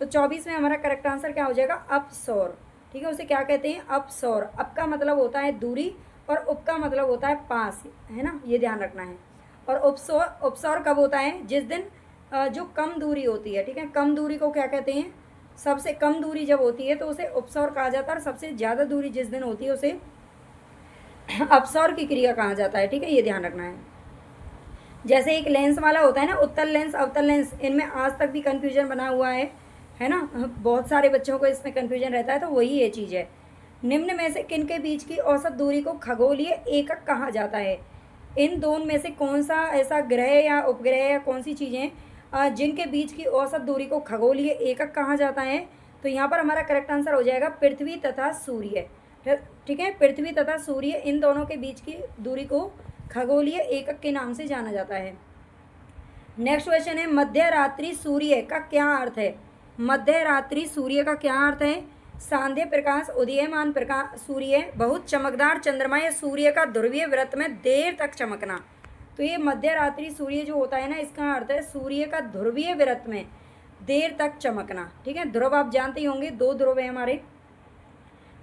S1: तो 24 में हमारा करेक्ट आंसर क्या हो जाएगा? अपसौर। ठीक है, उसे क्या कहते हैं? अपसौर। अप का मतलब होता है दूरी और उप का मतलब होता है पास, है ना, ये ध्यान रखना है। और उपसौर कब होता है? जिस दिन जो कम दूरी होती है। ठीक है, कम दूरी को क्या कहते हैं? सबसे कम दूरी जब होती है तो उसे उपसौर कहा जाता है, और सबसे ज़्यादा दूरी जिस दिन होती है उसे अपसौर की क्रिया कहा जाता है। ठीक है, ये ध्यान रखना है। जैसे एक लेंस वाला होता है ना, उत्तल लेंस अवतल लेंस, इनमें आज तक भी कन्फ्यूजन बना हुआ है ना, बहुत सारे बच्चों को इसमें कन्फ्यूजन रहता है, तो वही ये चीज़ है। निम्न में से किन के बीच की औसत दूरी को खगोलीय एकक कहा जाता है? इन दोनों में से कौन सा ऐसा ग्रह या उपग्रह या कौन सी चीज़ें जिनके बीच की औसत दूरी को खगोलीय एकक कहा जाता है? तो यहाँ पर हमारा करेक्ट आंसर हो जाएगा पृथ्वी तथा सूर्य। ठीक है, पृथ्वी तथा सूर्य, इन दोनों के बीच की दूरी को खगोलीय एकक के नाम से जाना जाता है। नेक्स्ट क्वेश्चन है, मध्य रात्रि सूर्य का क्या अर्थ है? मध्य रात्रि सूर्य का क्या अर्थ है? सांध्य प्रकाश, उदीयमान प्रकाश सूर्य, बहुत चमकदार चंद्रमा या सूर्य का ध्रुवीय वृत्त में देर तक चमकना। तो ये मध्य रात्रि सूर्य जो होता है ना, इसका अर्थ है सूर्य का ध्रुवीय वृत्त में देर तक चमकना। ठीक है, ध्रुव आप जानते ही होंगे, 2 ध्रुव है हमारे।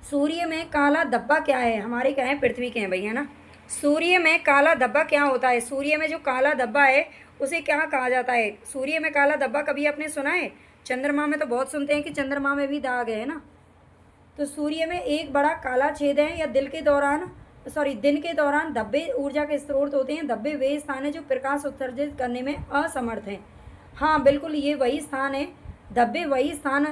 S1: सूर्य में काला धब्बा क्या है? हमारे क्या है? पृथ्वी के हैं भाई, है ना। सूर्य में काला धब्बा क्या होता है? सूर्य में जो काला धब्बा है उसे क्या कहा जाता है? सूर्य में काला धब्बा कभी आपने सुना है? चंद्रमा में तो बहुत सुनते हैं कि चंद्रमा में भी दाग है ना। तो सूर्य में एक बड़ा काला छेद है या दिन के दौरान धब्बे ऊर्जा के स्रोत होते हैं। धब्बे वे स्थान है जो प्रकाश उत्सर्जित करने में असमर्थ हैं। हाँ बिल्कुल, ये वही स्थान है, धब्बे वही स्थान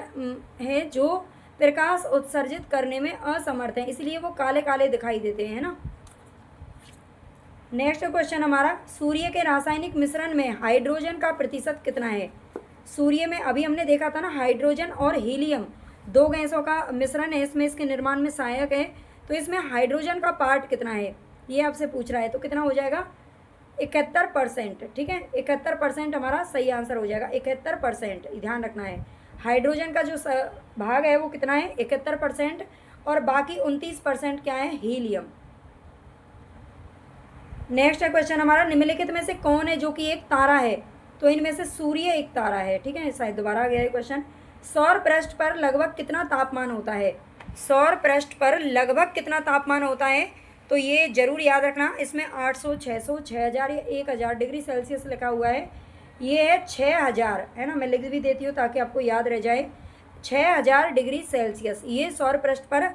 S1: है जो प्रकाश उत्सर्जित करने में असमर्थ हैं, इसलिए वो काले काले दिखाई देते हैं ना। नेक्स्ट क्वेश्चन हमारा, सूर्य के रासायनिक मिश्रण में हाइड्रोजन का प्रतिशत कितना है? सूर्य में अभी हमने देखा था ना, हाइड्रोजन और हीलियम दो गैसों का मिश्रण है, इसमें इसके निर्माण में सहायक है। तो इसमें हाइड्रोजन का पार्ट कितना है ये आपसे पूछ रहा है, तो कितना हो जाएगा? 71%। ठीक है, 71% हमारा सही आंसर हो जाएगा। 71% ध्यान रखना है। हाइड्रोजन का जो भाग है वो कितना है? 71%। और बाकी 29% क्या है? हीलियम। नेक्स्ट क्वेश्चन हमारा, निम्नलिखित में से कौन है जो कि एक तारा है? तो इनमें से सूर्य एक तारा है। ठीक है, शायद दोबारा आ गया है क्वेश्चन। सौर पृष्ठ पर लगभग कितना तापमान होता है? सौर पृष्ठ पर लगभग कितना तापमान होता है? तो ये जरूर याद रखना, इसमें 800, 600, 6000 या 1000 डिग्री सेल्सियस लिखा हुआ है। ये है 6000, है ना, मैं लिख भी देती हूँ ताकि आपको याद रह जाए। 6000 डिग्री सेल्सियस ये सौर पृष्ठ पर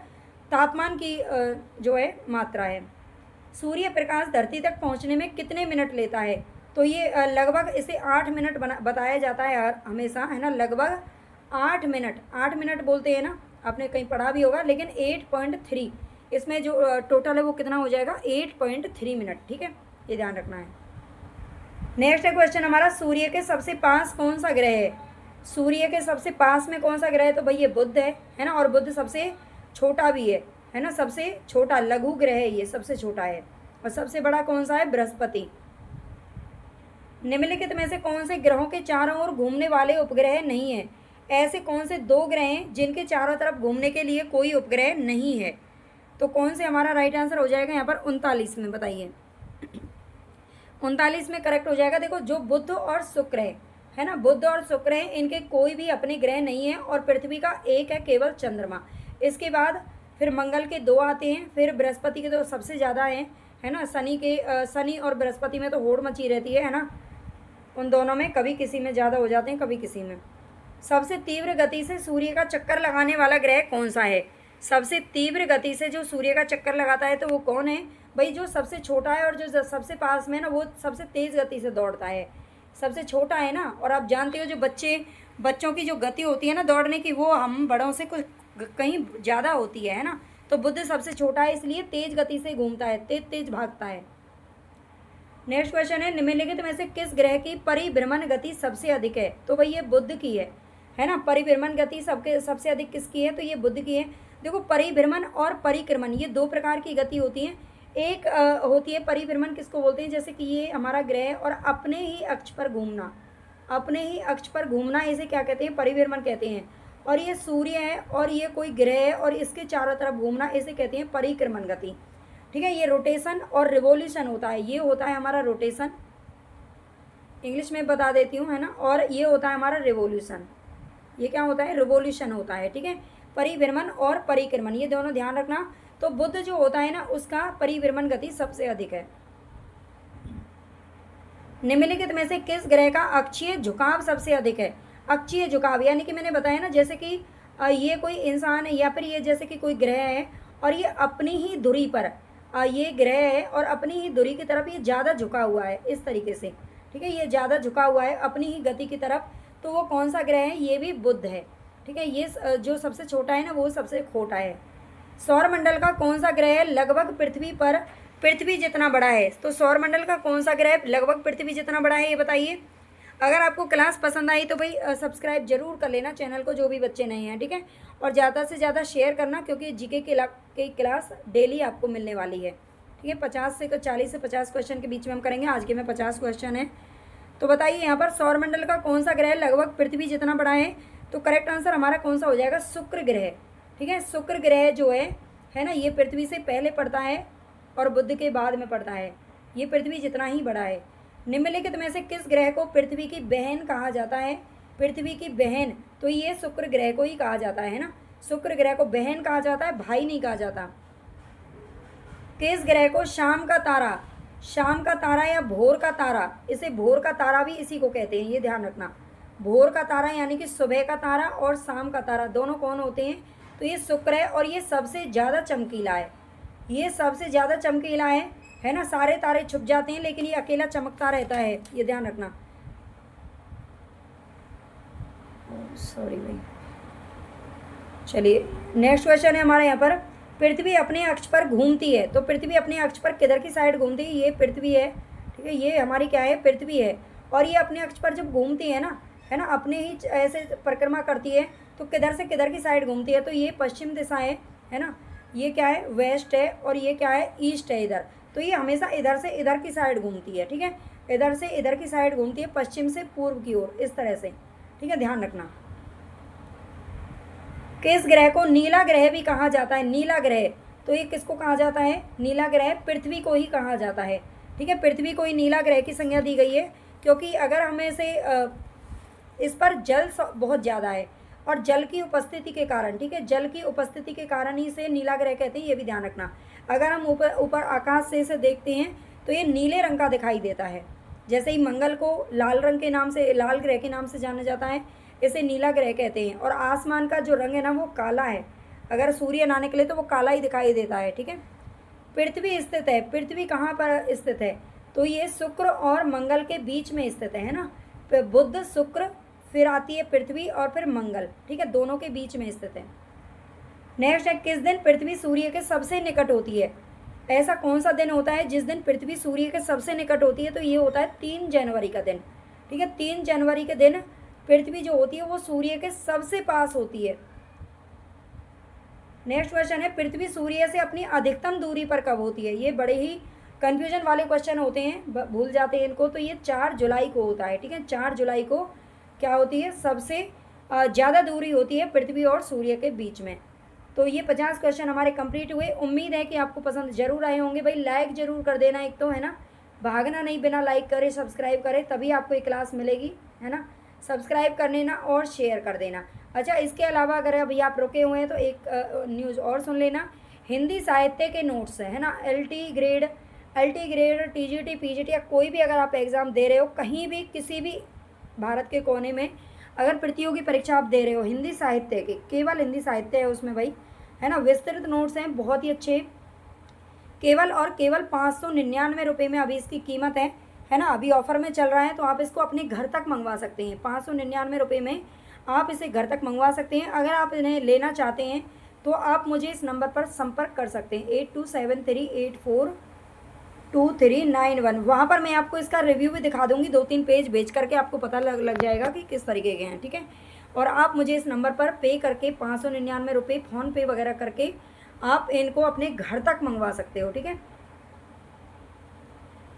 S1: तापमान की जो है मात्रा है। सूर्य प्रकाश धरती तक पहुँचने में कितने मिनट लेता है? तो ये लगभग इसे 8 मिनट बताया जाता है हमेशा, है ना, लगभग 8 मिनट। 8 मिनट बोलते हैं ना, आपने कहीं पढ़ा भी होगा, लेकिन 8.3 इसमें जो टोटल है वो कितना हो जाएगा? 8.3 मिनट। ठीक है, ये ध्यान रखना है। नेक्स्ट क्वेश्चन हमारा, सूर्य के सबसे पास कौन सा ग्रह है? सूर्य के सबसे पास में कौन सा ग्रह है? तो भाई ये बुध है ना, और बुध सबसे छोटा भी है ना, सबसे छोटा लघु ग्रह है, ये सबसे छोटा है। और सबसे बड़ा कौन सा है? बृहस्पति। निम्नलिखित में से कौन से ग्रहों के चारों ओर घूमने वाले उपग्रह नहीं है? ऐसे कौन से दो ग्रह हैं जिनके चारों तरफ घूमने के लिए कोई उपग्रह नहीं है? तो कौन से हमारा राइट आंसर हो जाएगा यहाँ पर? 39 में, बताइए। 39 में करेक्ट हो जाएगा। देखो, जो बुध और शुक्र है ना, बुध और शुक्र है, इनके कोई भी अपने ग्रह नहीं है, और पृथ्वी का एक है केवल चंद्रमा। इसके बाद फिर मंगल के 2 आते हैं, फिर बृहस्पति के तो सबसे ज़्यादा हैं, है ना। शनि और बृहस्पति में तो होड़ मची रहती है ना, उन दोनों में कभी किसी में ज़्यादा हो जाते हैं, कभी किसी में। सबसे तीव्र गति से सूर्य का चक्कर लगाने वाला ग्रह कौन सा है? सबसे तीव्र गति से जो सूर्य का चक्कर लगाता है तो वो कौन है? भाई जो सबसे छोटा है और जो सबसे पास में ना, वो सबसे तेज़ गति से दौड़ता है। सबसे छोटा है ना, और आप जानते हो जो बच्चों की जो गति होती है ना दौड़ने की, वो हम बड़ों से कुछ कहीं ज़्यादा होती है ना। तो बुध सबसे छोटा है, इसलिए तेज गति से घूमता है, तेज भागता है। नेक्स्ट क्वेश्चन है, निम्नलिखित में से किस ग्रह की परिभ्रमण गति सबसे अधिक है? तो भाई ये बुध की है ना। परिभ्रमण गति सबसे अधिक किसकी है? तो ये बुध की है। देखो, परिभ्रमण और परिक्रमण ये दो प्रकार की गति होती है। एक होती है परिभ्रमण, किसको बोलते हैं? जैसे कि ये हमारा ग्रह और अपने ही अक्ष पर घूमना, इसे क्या कहते हैं? परिभ्रमण कहते हैं। और ये सूर्य है और ये कोई ग्रह है और इसके चारों तरफ घूमना, इसे कहते हैं परिक्रमण गति। ठीक है, ये रोटेशन और रिवोल्यूशन होता है। ये होता है हमारा रोटेशन, इंग्लिश में बता देती हूँ, है ना। और ये होता है हमारा रिवोल्यूशन। ये क्या होता है? रिवोल्यूशन होता है। ठीक है, परिभ्रमण और परिक्रमण ये दोनों ध्यान रखना। तो बुध जो होता है ना, उसका परिभ्रमण गति सबसे अधिक है। निम्नलिखित में से किस ग्रह का अक्षीय झुकाव सबसे अधिक है? अक्षीय झुकाव यानी कि मैंने बताया ना, जैसे कि ये कोई इंसान है या फिर ये जैसे कि कोई ग्रह है और ये अपनी ही धुरी पर ये ग्रह है और अपनी ही धुरी की तरफ ये ज़्यादा झुका हुआ है, इस तरीके से। ठीक है, ये ज़्यादा झुका हुआ है अपनी ही गति की तरफ, तो वो कौन सा ग्रह है? ये भी बुध है। ठीक है, ये जो सबसे छोटा है ना, वो सबसे छोटा है। सौरमंडल का कौन सा ग्रह लगभग पृथ्वी जितना बड़ा है? तो सौरमंडल का कौन सा ग्रह लगभग पृथ्वी जितना बड़ा है, ये बताइए। अगर आपको क्लास पसंद आई तो भाई सब्सक्राइब जरूर कर लेना चैनल को, जो भी बच्चे नए हैं। ठीक है, और ज़्यादा से ज़्यादा शेयर करना, क्योंकि जीके की क्लास डेली आपको मिलने वाली है। ठीक है, 40 से 50 क्वेश्चन के बीच में हम करेंगे। आज के में 50 क्वेश्चन है। तो बताइए यहाँ पर सौरमंडल का कौन सा ग्रह लगभग पृथ्वी जितना बड़ा है? तो करेक्ट आंसर हमारा कौन सा हो जाएगा? शुक्र ग्रह। ठीक है, शुक्र ग्रह जो है ना, ये पृथ्वी से पहले पड़ता है और बुध के बाद में पड़ता है। ये पृथ्वी जितना ही बड़ा है। निम्नलिखित में से किस ग्रह को पृथ्वी की बहन कहा जाता है? पृथ्वी की बहन, तो ये शुक्र ग्रह को ही कहा जाता है ना। शुक्र ग्रह को बहन कहा जाता है, भाई नहीं कहा जाता। किस ग्रह को शाम का तारा या भोर का तारा, इसे भोर का तारा भी इसी को कहते हैं, ये ध्यान रखना। भोर का तारा यानी कि सुबह का तारा और शाम का तारा दोनों कौन होते हैं? तो ये शुक्र है और ये सबसे ज़्यादा चमकीला है, ये सबसे ज़्यादा चमकीला है ना। सारे तारे छुप जाते हैं लेकिन ये अकेला चमकता रहता है, ये ध्यान रखना। सॉरी भाई, चलिए नेक्स्ट क्वेश्चन है हमारा यहाँ पर, पृथ्वी अपने अक्ष पर घूमती है, तो पृथ्वी अपने अक्ष पर किधर की साइड घूमती है? ये पृथ्वी है, ठीक है, ये हमारी क्या है? पृथ्वी है। और ये अपने अक्ष पर जब घूमती है ना, है ना, अपने ही ऐसे परिक्रमा करती है, तो किधर से किधर की साइड घूमती है? तो ये पश्चिम दिशा है ना, ये क्या है? वेस्ट है, और ये क्या है? ईस्ट है इधर। तो ये हमेशा इधर से इधर की साइड घूमती है, ठीक है, इधर से इधर की साइड घूमती है, पश्चिम से पूर्व की ओर, इस तरह से, ठीक है, ध्यान रखना। किस ग्रह को नीला ग्रह भी कहा जाता है? नीला ग्रह, तो ये किसको कहा जाता है? नीला ग्रह पृथ्वी को ही कहा जाता है, ठीक है, पृथ्वी को ही नीला ग्रह की संज्ञा दी गई है, क्योंकि अगर हमें से इस पर जल बहुत ज़्यादा है, और जल की उपस्थिति के कारण, ठीक है, जल की उपस्थिति के कारण ही इसे नीला ग्रह कहते हैं, ये भी ध्यान रखना। अगर हम ऊपर आकाश से इसे देखते हैं तो ये नीले रंग का दिखाई देता है, जैसे ही मंगल को लाल रंग के नाम से, लाल ग्रह के नाम से जाना जाता है, इसे नीला ग्रह कहते हैं। और आसमान का जो रंग है ना वो काला है, अगर सूर्य ना निकले तो वो काला ही दिखाई देता है, ठीक है। पृथ्वी स्थित है, पृथ्वी कहाँ पर स्थित है? तो ये शुक्र और मंगल के बीच में स्थित है ना, बुध शुक्र, फिर आती है पृथ्वी और फिर मंगल, ठीक है, दोनों के बीच में स्थित है। नेक्स्ट है, किस दिन पृथ्वी सूर्य के सबसे निकट होती है? ऐसा कौन सा दिन होता है जिस दिन पृथ्वी सूर्य के सबसे निकट होती है? तो ये होता है 3 जनवरी का दिन, ठीक है, 3 जनवरी के दिन पृथ्वी जो होती है वो सूर्य के सबसे पास होती है। नेक्स्ट क्वेश्चन है, पृथ्वी सूर्य से अपनी अधिकतम दूरी पर कब होती है? ये बड़े ही कंफ्यूजन वाले क्वेश्चन होते हैं, भूल जाते हैं इनको। तो ये 4 जुलाई को होता है, ठीक है, 4 जुलाई को क्या होती है? सबसे ज़्यादा दूरी होती है पृथ्वी और सूर्य के बीच में। तो ये 50 क्वेश्चन हमारे कंप्लीट हुए। उम्मीद है कि आपको पसंद जरूर आए होंगे। भाई लाइक जरूर कर देना, एक तो है ना, भागना नहीं, बिना लाइक करे सब्सक्राइब करें, तभी आपको ये क्लास मिलेगी, है ना। सब्सक्राइब कर लेना और शेयर कर देना। अच्छा, इसके अलावा अगर अभी आप रुके हुए हैं तो एक न्यूज़ और सुन लेना, हिंदी साहित्य के नोट्स है ना, LT ग्रेड, TGT, PGT या कोई भी अगर आप एग्ज़ाम दे रहे हो कहीं भी, किसी भी भारत के कोने में, अगर प्रतियोगी परीक्षा आप दे रहे हो, हिंदी साहित्य के, केवल हिंदी साहित्य है उसमें भाई, है ना, विस्तृत नोट्स हैं, बहुत ही अच्छे, केवल और केवल 599 रुपये में अभी इसकी कीमत है ना, अभी ऑफर में चल रहा है, तो आप इसको अपने घर तक मंगवा सकते हैं। 599 रुपये में आप इसे घर तक मंगवा सकते हैं। अगर आप इन्हें लेना चाहते हैं तो आप मुझे इस नंबर पर संपर्क कर सकते हैं, 8273842391। वहाँ पर मैं आपको इसका रिव्यू भी दिखा दूँगी, 2-3 पेज भेज करके आपको पता लग जाएगा कि किस तरीके के हैं, ठीक है। और आप मुझे इस नंबर पर पे करके 599 रुपये फ़ोनपे वगैरह करके आप इनको अपने घर तक मंगवा सकते हो, ठीक है।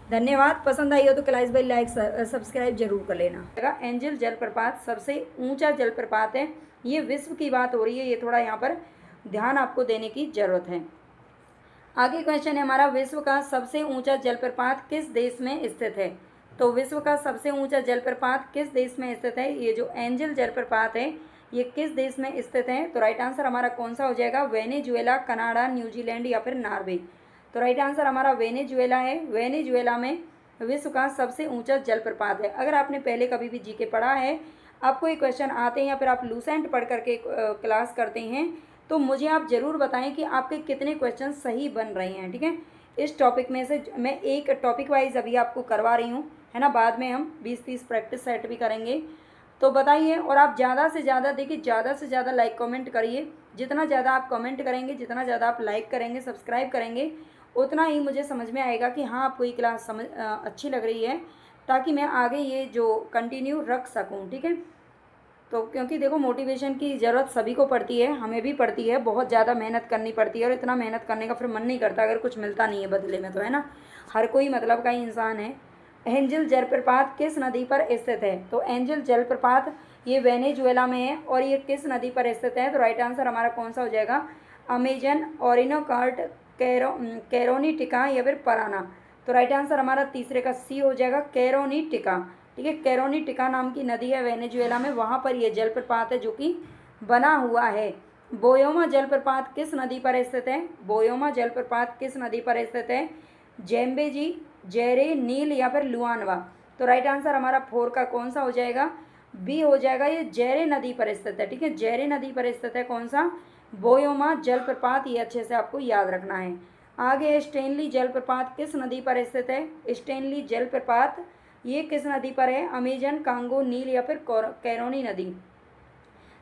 S1: धन्यवाद। पसंद आई हो तो क्लास भाई लाइक सब्सक्राइब जरूर कर लेना। एंजल जलप्रपात सबसे ऊंचा जलप्रपात है, ये विश्व की बात हो रही है, ये थोड़ा यहाँ पर ध्यान आपको देने की ज़रूरत है। आगे क्वेश्चन है हमारा, विश्व का सबसे ऊंचा जलप्रपात किस देश में स्थित है? तो विश्व का सबसे ऊंचा जलप्रपात किस देश में स्थित है? ये जो एंजल जलप्रपात है ये किस देश में स्थित है? तो राइट आंसर हमारा कौन सा हो जाएगा? वेनेजुएला, कनाडा, न्यूजीलैंड या फिर नॉर्वे। तो राइट आंसर हमारा वेनेजुएला है। वेनेजुएला में विश्व का सबसे ऊंचा जलप्रपात है। अगर आपने पहले कभी भी जीके पढ़ा है, आपको ये क्वेश्चन आते हैं या फिर आप लूसेंट पढ़ करके क्लास करते हैं, तो मुझे आप ज़रूर बताएं कि आपके कितने क्वेश्चन सही बन रहे हैं, ठीक है। इस टॉपिक में से मैं एक टॉपिक वाइज अभी आपको करवा रही हूँ, है ना, बाद में हम 20-30 प्रैक्टिस सेट भी करेंगे। तो बताइए, और आप ज़्यादा से ज़्यादा देखिए, ज़्यादा से ज़्यादा लाइक कमेंट करिए। जितना ज़्यादा आप कमेंट करेंगे, जितना ज़्यादा आप लाइक करेंगे, सब्सक्राइब करेंगे, उतना ही मुझे समझ में आएगा कि हाँ आपको ये क्लास अच्छी लग रही है, ताकि मैं आगे ये जो कंटिन्यू रख सकूँ, ठीक है। तो क्योंकि देखो, मोटिवेशन की ज़रूरत सभी को पड़ती है, हमें भी पड़ती है, बहुत ज़्यादा मेहनत करनी पड़ती है, और इतना मेहनत करने का फिर मन नहीं करता अगर कुछ मिलता नहीं है बदले में, तो है ना, हर कोई मतलब का ही इंसान है। एंजल जलप्रपात किस नदी पर स्थित है? तो एंजल जलप्रपात ये वेनेजुएला में है, और ये किस नदी पर स्थित है? तो राइट आंसर हमारा कौन सा हो जाएगा? अमेजन, ओरिनोकार्ट, कैरोनीटिका या फिर पराना। तो राइट आंसर हमारा तीसरे का सी हो जाएगा, कैरोनीटिका, ठीक है। कैरोनीटिका नाम की नदी है वेनेजुएला में, वहाँ पर ये जलप्रपात है जो कि बना हुआ है। बोयोमा जलप्रपात किस नदी पर स्थित है? बोयोमा जलप्रपात किस नदी पर स्थित है? जेम्बेजी, जेरे, नील या फिर लुआनवा। तो राइट आंसर हमारा 4 का कौन सा हो जाएगा? बी हो जाएगा। ये जेरे नदी पर स्थित है, ठीक है, जेरे नदी पर स्थित है कौन सा? बोयोमा जलप्रपात। ये अच्छे से आपको याद रखना है। आगे स्टेनली जलप्रपात किस नदी पर स्थित है? स्टेनली जलप्रपात ये किस नदी पर है? अमेजन, कांगो, नील या फिर कैरोनी नदी।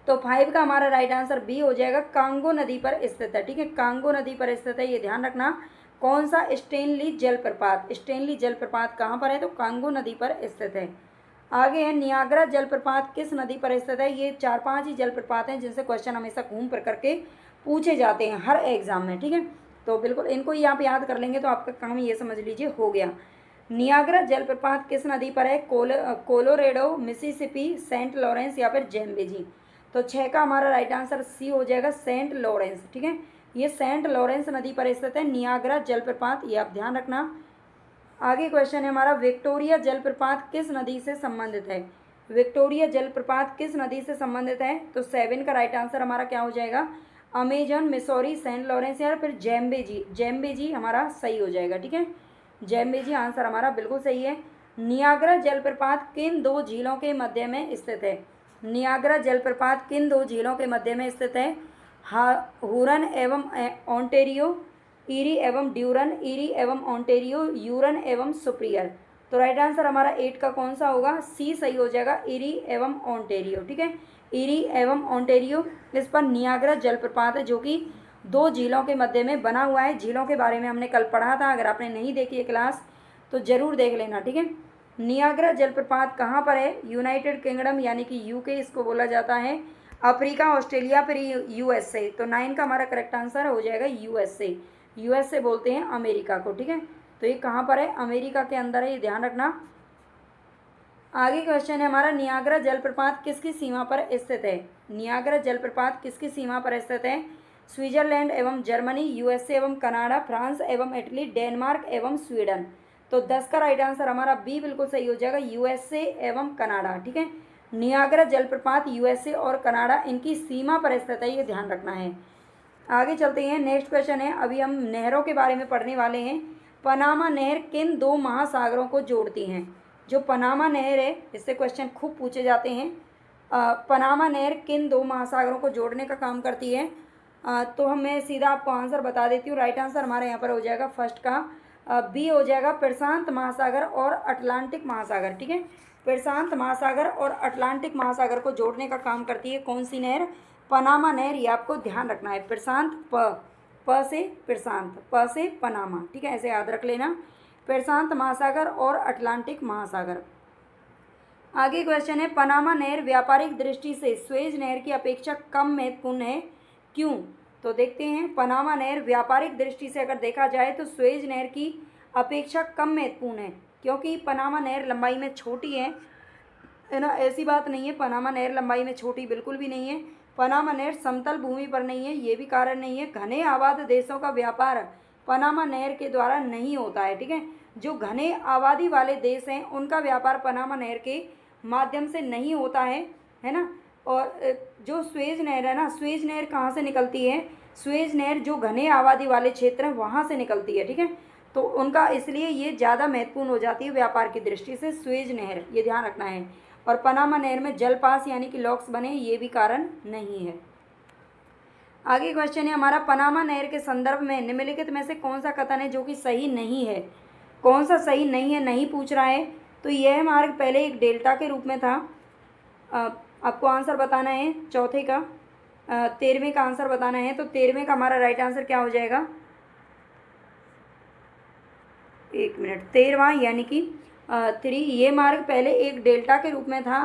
S1: तो 5 का हमारा राइट आंसर बी हो जाएगा, कांगो नदी पर स्थित है, ठीक है, कांगो नदी पर स्थित है, ये ध्यान रखना। कौन सा? स्टेनली जलप्रपात। स्टेनली जलप्रपात कहाँ पर है? तो कांगो नदी पर स्थित है। आगे है नियाग्रा जलप्रपात किस नदी पर स्थित है? ये 4-5 ही जलप्रपात हैं जिनसे क्वेश्चन हमेशा घूम फिर करके पूछे जाते हैं हर एग्जाम में, ठीक है। तो बिल्कुल इनको ही आप याद कर लेंगे तो आपका काम ये समझ लीजिए हो गया। नियाग्रा जलप्रपात किस नदी पर है? कोलोरेडो, मिसिसिपी, सेंट लॉरेंस या फिर जेम्बेजी। तो 6 का हमारा राइट आंसर सी हो जाएगा, सेंट लॉरेंस, ठीक है। ये सेंट लॉरेंस नदी पर स्थित है नियाग्रा जलप्रपात, ये आप ध्यान रखना। आगे क्वेश्चन है हमारा, विक्टोरिया जलप्रपात किस नदी से संबंधित है? विक्टोरिया जलप्रपात किस नदी से संबंधित है? तो 7 का राइट आंसर हमारा क्या हो जाएगा? अमेजन, मिसौरी, सेंट लॉरेंस या फिर जेम्बेजी। जेम्बेजी हमारा सही हो जाएगा, ठीक है, जेम्बेजी आंसर हमारा बिल्कुल सही है। नियाग्रा जलप्रपात किन 2 झीलों के मध्य में स्थित है? नियाग्रा जलप्रपात किन 2 झीलों के मध्य में स्थित है? हुरन एवं ओंटेरियो, ईरी एवं ड्यूरन, ईरी एवं ओंटेरियो, यूरन एवं सुप्रियर। तो राइट आंसर हमारा 8 का कौन सा होगा? सी सही हो जाएगा, ईरी एवं ओंटेरियो, ठीक है, ईरी एवं ओंटेरियो इस पर नियाग्रा जलप्रपात है जो कि 2 झीलों के मध्य में बना हुआ है। झीलों के बारे में हमने कल पढ़ा था, अगर आपने नहीं देखी है क्लास तो जरूर देख लेना, ठीक है। नियाग्रा जलप्रपात कहाँ पर है? यूनाइटेड किंगडम यानी कि यूके इसको बोला जाता है, अफ्रीका, ऑस्ट्रेलिया, फिर यूएसए। तो 9 का हमारा करेक्ट आंसर हो जाएगा यूएसए। यूएसए बोलते हैं अमेरिका को, ठीक है। तो ये कहाँ पर है? अमेरिका के अंदर है, ये ध्यान रखना। आगे क्वेश्चन है हमारा, नियाग्रा जलप्रपात किसकी सीमा पर स्थित है? नियाग्रा जलप्रपात किसकी सीमा पर स्थित है? स्विट्जरलैंड एवं जर्मनी, यूएसए एवं कनाडा, फ्रांस एवं इटली, डेनमार्क एवं स्वीडन। तो 10 का राइट आंसर हमारा बी बिल्कुल सही हो जाएगा, यूएसए एवं कनाडा, ठीक है। नियाग्रा जलप्रपात यूएसए और कनाडा इनकी सीमा पर स्थित है, ये ध्यान रखना है। आगे चलते हैं, नेक्स्ट क्वेश्चन है, अभी हम नहरों के बारे में पढ़ने वाले हैं। पनामा नहर किन 2 महासागरों को जोड़ती हैं? जो पनामा नहर है इससे क्वेश्चन खूब पूछे जाते हैं। पनामा नहर किन 2 महासागरों को जोड़ने का काम करती है? तो मैं सीधा आपको आंसर बता देती हूँ। राइट आंसर हमारे यहाँ पर हो जाएगा फर्स्ट का बी हो जाएगा, प्रशांत महासागर और अटलांटिक महासागर, ठीक है। प्रशांत महासागर और अटलांटिक महासागर को जोड़ने का काम करती है कौन सी नहर? पनामा नहर, ये आपको ध्यान रखना है। प्रशांत, प से प्रशांत, प से पनामा, ठीक है, ऐसे याद रख लेना। प्रशांत महासागर और अटलांटिक महासागर। आगे क्वेश्चन है, पनामा नहर व्यापारिक दृष्टि से स्वेज नहर की अपेक्षा कम महत्वपूर्ण है, क्यों? तो देखते हैं, पनामा नहर व्यापारिक दृष्टि से अगर देखा जाए तो स्वेज नहर की अपेक्षा कम महत्वपूर्ण है, क्योंकि पनामा नहर लंबाई में छोटी है ना, ऐसी बात नहीं है, पनामा नहर लंबाई में छोटी बिल्कुल भी नहीं है। पनामा नहर समतल भूमि पर नहीं है, ये भी कारण नहीं है। घने आबाद देशों का व्यापार पनामा नहर के द्वारा नहीं होता है, ठीक है। जो घने आबादी वाले देश हैं उनका व्यापार पनामा नहर के माध्यम से नहीं होता है ना। और जो स्वेज नहर है ना, स्वेज नहर कहाँ से निकलती है? स्वेज नहर जो घने आबादी वाले क्षेत्र हैं वहाँ से निकलती है, ठीक है। तो उनका इसलिए ये ज़्यादा महत्वपूर्ण हो जाती है व्यापार की दृष्टि से स्वेज नहर, ये ध्यान रखना है। और पनामा नहर में जलपास यानी कि लॉक्स बने, ये भी कारण नहीं है। आगे क्वेश्चन है हमारा, पनामा नहर के संदर्भ में निम्नलिखित में से कौन सा कथन है जो कि सही नहीं है? कौन सा सही नहीं है, नहीं पूछ रहा है। तो यह मार्ग पहले एक डेल्टा के रूप में था। आपको आंसर बताना है चौथे का, 13वें का आंसर बताना है। तो 13वें का हमारा राइट आंसर क्या हो जाएगा? 1 मिनट, 13वां यानी कि 3। ये मार्ग पहले एक डेल्टा के रूप में था,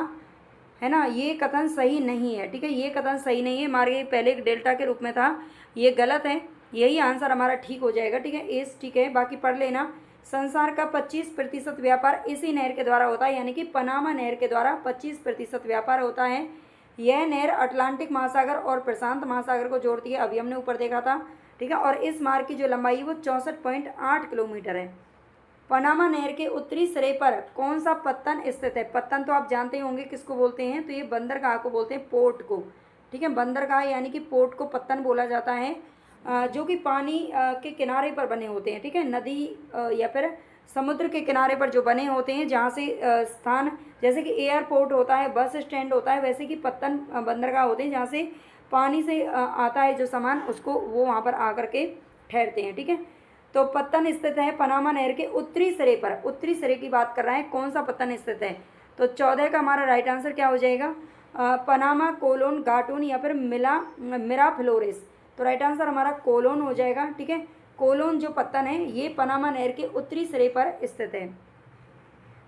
S1: है ना, ये कथन सही नहीं है, ठीक है, ये कथन सही नहीं है। मार्ग पहले एक डेल्टा के रूप में था, ये गलत है, यही आंसर हमारा ठीक हो जाएगा, ठीक है, एस, ठीक है। बाकी पढ़ लेना। संसार का 25% व्यापार इसी नहर के द्वारा होता है, यानी कि पनामा नहर के द्वारा 25% व्यापार होता है। यह नहर अटलांटिक महासागर और प्रशांत महासागर को जोड़ती है, अभी हमने ऊपर देखा था, ठीक है। और इस मार्ग की जो लंबाई है वो 64.8 किलोमीटर है। पनामा नहर के उत्तरी सिरे पर कौन सा पत्तन स्थित है? पत्तन तो आप जानते होंगे किसको बोलते हैं, तो ये बंदरगाह को बोलते हैं, पोर्ट को, ठीक है। बंदरगाह यानी कि पोर्ट को पत्तन बोला जाता है, जो कि पानी के किनारे पर बने होते हैं, ठीक है। नदी या फिर समुद्र के किनारे पर जो बने होते हैं, जहाँ से स्थान, जैसे कि एयरपोर्ट होता है, बस स्टैंड होता है, वैसे कि पत्तन बंदरगाह होते हैं जहाँ से पानी से आता है जो सामान, उसको वो वहाँ पर आकर के ठहरते हैं, ठीक है। तो पत्तन स्थित है पनामा नहर के उत्तरी सिरे पर। उत्तरी सिरे की बात कर रहा है, कौन सा पत्तन स्थित है? तो 14 का हमारा राइट आंसर क्या हो जाएगा? पनामा कोलोन गाटून या फिर मिरा फ्लोरेस। तो राइट आंसर हमारा कोलोन हो जाएगा, ठीक है। कोलोन जो पत्तन है ये पनामा नहर के उत्तरी सिरे पर स्थित है।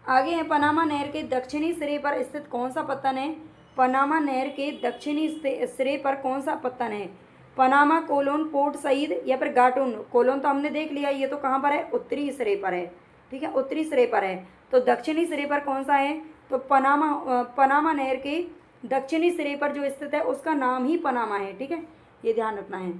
S1: आगे है पनामा नहर के दक्षिणी सिरे पर स्थित कौन सा पत्तन है? पनामा नहर के दक्षिणी सिरे पर कौन सा पत्तन है? पनामा कोलोन पोर्ट सईद या फिर गाटून। कोलोन तो हमने देख लिया, ये तो कहाँ पर है? उत्तरी सिरे पर है, ठीक है, उत्तरी सिरे पर है। तो दक्षिणी सिरे पर कौन सा है? तो पनामा नहर के दक्षिणी सिरे पर जो स्थित है उसका नाम ही पनामा है, ठीक है, ये ध्यान रखना है।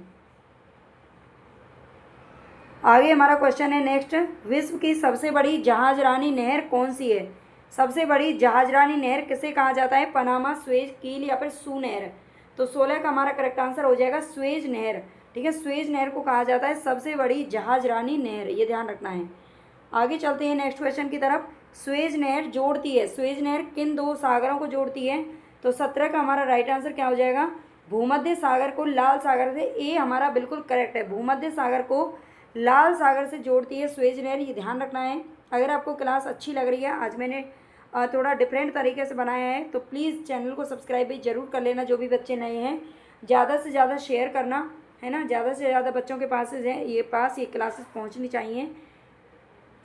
S1: आगे हमारा क्वेश्चन है नेक्स्ट, विश्व की सबसे बड़ी जहाजरानी नहर कौन सी है? सबसे बड़ी जहाजरानी नहर किसे कहा जाता है? पनामा, स्वेज, कील या फिर सू नहर। तो 16 का हमारा करेक्ट आंसर हो जाएगा स्वेज नहर, ठीक है। स्वेज नहर को कहा जाता है सबसे बड़ी जहाजरानी नहर, ये ध्यान रखना है। आगे चलते हैं नेक्स्ट क्वेश्चन की तरफ। स्वेज नहर जोड़ती है, स्वेज नहर किन दो सागरों को जोड़ती है? तो 17 का हमारा राइट आंसर क्या हो जाएगा? भूमध्य सागर को लाल सागर से। ए हमारा बिल्कुल करेक्ट है, भूमध्य सागर को लाल सागर से जोड़ती है स्वेज नहर, ये ध्यान रखना है। अगर आपको क्लास अच्छी लग रही है, आज मैंने थोड़ा डिफरेंट तरीके से बनाया है, तो प्लीज़ चैनल को सब्सक्राइब भी ज़रूर कर लेना। जो भी बच्चे नए हैं, ज़्यादा से ज़्यादा शेयर करना है ना, ज़्यादा से ज़्यादा बच्चों के पास ये क्लासेस पहुंचनी चाहिए।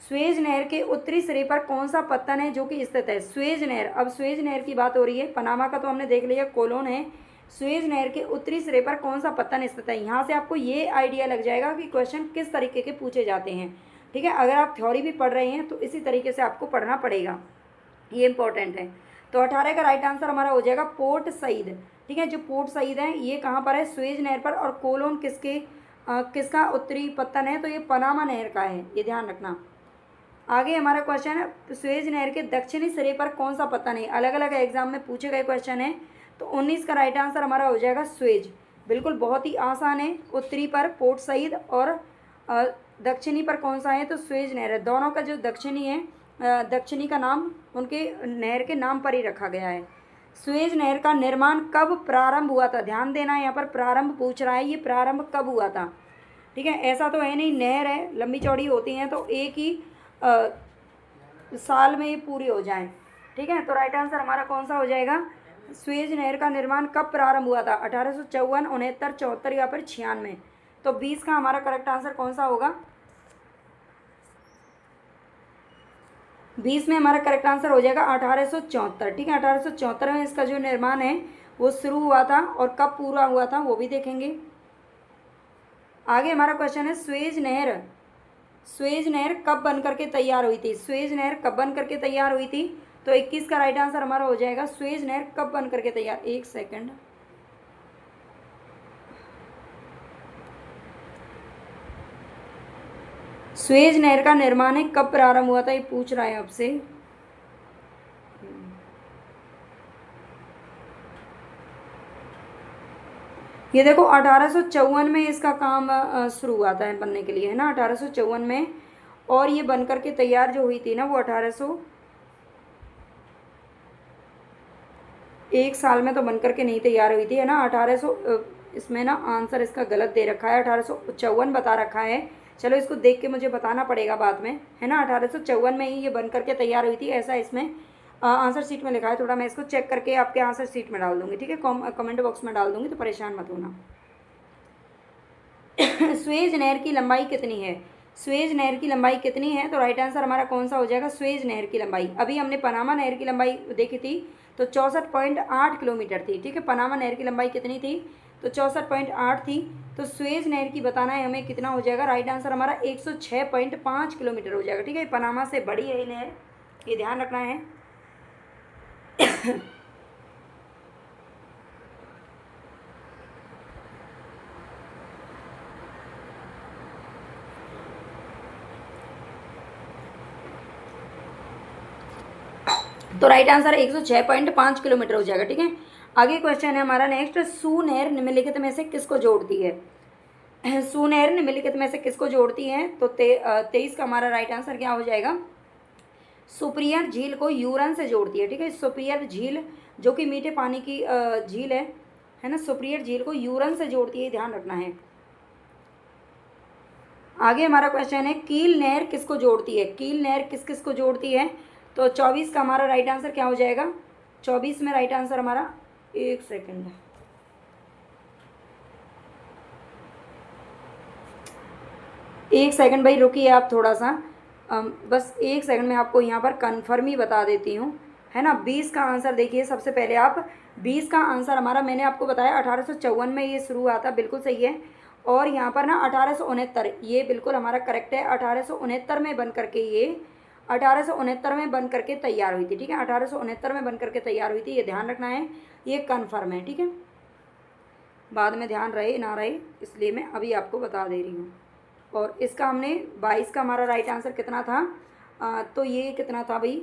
S1: स्वेज नहर के उत्तरी सिरे पर कौन सा पत्तन है जो कि स्थित है? स्वेज नहर, अब स्वेज नहर की बात हो रही है, पनामा का तो हमने देख लिया, कोलोन है। स्वेज नहर के उत्तरी सिरे पर कौन सा पत्तन स्थित है? यहाँ से आपको ये आइडिया लग जाएगा कि क्वेश्चन किस तरीके के पूछे जाते हैं, ठीक है। अगर आप थ्योरी भी पढ़ रहे हैं तो इसी तरीके से आपको पढ़ना पड़ेगा, ये इंपॉर्टेंट है। तो 18 का राइट आंसर हमारा हो जाएगा पोर्ट सईद, ठीक है। जो पोर्ट सईद है ये कहाँ पर है? स्वेज नहर पर। और कोलोन किसका उत्तरी पत्तन है? तो ये पनामा नहर का है, ये ध्यान रखना। आगे हमारा क्वेश्चन है, स्वेज नहर के दक्षिणी सिरे पर कौन सा पत्तन है? अलग अलग एग्जाम में पूछे गए क्वेश्चन है। तो 19 का राइट आंसर हमारा हो जाएगा स्वेज, बिल्कुल बहुत ही आसान है। उत्तरी पर पोर्ट सईद और दक्षिणी पर कौन सा है? तो स्वेज नहर है। दोनों का जो दक्षिणी है, दक्षिणी का नाम उनके नहर के नाम पर ही रखा गया है। स्वेज नहर का निर्माण कब प्रारंभ हुआ था? ध्यान देना, यहाँ पर प्रारंभ पूछ रहा है, ये प्रारंभ कब हुआ था, ठीक है। ऐसा तो है नहीं, नहर है, लंबी चौड़ी होती हैं तो एक ही साल में ये पूरी हो जाएं, ठीक है। तो राइट आंसर हमारा कौन सा हो जाएगा? स्वेज नहर का निर्माण कब प्रारंभ हुआ था? 1854, 69, 74 या फिर 96। तो 20 का हमारा करेक्ट आंसर कौन सा होगा? 20 में हमारा करेक्ट आंसर हो जाएगा 1874, ठीक है। 1874 में इसका जो निर्माण है वो शुरू हुआ था, और कब पूरा हुआ था वो भी देखेंगे। आगे हमारा क्वेश्चन है, स्वेज नहर कब बन करके तैयार हुई थी? स्वेज नहर कब बन करके तैयार हुई थी? तो 21 का राइट आंसर हमारा हो जाएगा स्वेज नहर कब बन करके तैयार। एक सेकंड, स्वेज नहर का निर्माण है कब प्रारंभ हुआ था, ये पूछ रहा है आपसे। ये देखो 1854 में इसका काम शुरू हुआ था बनने के लिए, है ना, 1854 में। और ये बनकर के तैयार जो हुई थी ना वो 1 साल में तो बनकर के नहीं तैयार हुई थी, है ना। 1800, इसमें ना आंसर इसका गलत दे रखा है, 1854 बता रखा है। चलो इसको देख के मुझे बताना पड़ेगा बाद में, है ना। 1854 में ही ये बन करके तैयार हुई थी, ऐसा इसमें आंसर शीट में लिखा है। थोड़ा मैं इसको चेक करके आपके आंसर शीट में डाल दूंगी, ठीक है, कमेंट बॉक्स में डाल दूंगी, तो परेशान मत होना। स्वेज नहर की लंबाई कितनी है? स्वेज नहर की लंबाई कितनी है? तो राइट आंसर हमारा कौन सा हो जाएगा? स्वेज नहर की लंबाई। अभी हमने पनामा नहर की लंबाई देखी थी, तो 64.8 किलोमीटर थी, ठीक है। पनामा नहर की लंबाई कितनी थी? तो 64.8 थी। तो स्वेज नहर की बताना है हमें कितना हो जाएगा। राइट आंसर हमारा 106.5 किलोमीटर हो जाएगा, ठीक है। पनामा से बड़ी है ये नहर, ये ध्यान रखना है। तो राइट आंसर 106.5 किलोमीटर हो जाएगा, ठीक है। आगे क्वेश्चन है हमारा नेक्स्ट, सूनेर निम्नलिखित में से किसको जोड़ती है? सूनेर निम्नलिखित में से किसको जोड़ती है? तो 23 का हमारा राइट आंसर क्या हो जाएगा? सुपिरियर झील को यूरन से जोड़ती है। ठीक है, सुपिरियर झील जो कि मीठे पानी की झील है ना, सुपिरियर झील को यूरन से जोड़ती है, ध्यान रखना है। आगे हमारा क्वेश्चन है, कील नहर किसको जोड़ती है? कील नहर किस किस को जोड़ती है? तो 24 का हमारा राइट आंसर क्या हो जाएगा? 24 में राइट आंसर हमारा, एक सेकेंड भाई रुकिए आप थोड़ा सा, बस एक सेकंड में आपको यहाँ पर कन्फर्म ही बता देती हूँ, है ना। 20 का आंसर देखिए सबसे पहले आप, 20 का आंसर हमारा मैंने आपको बताया 1854 में ये शुरू हुआ था, बिल्कुल सही है। और यहाँ पर ना 1869, ये बिल्कुल हमारा करेक्ट है। 1869 में बन करके ये 1869 में बन करके तैयार हुई थी। ठीक है, 1869 में बन करके तैयार हुई थी, ये ध्यान रखना है, ये कन्फर्म है। ठीक है, बाद में ध्यान रहे ना रहे इसलिए मैं अभी आपको बता दे रही हूँ। और इसका हमने 22 का हमारा राइट आंसर कितना था? तो ये कितना था भाई,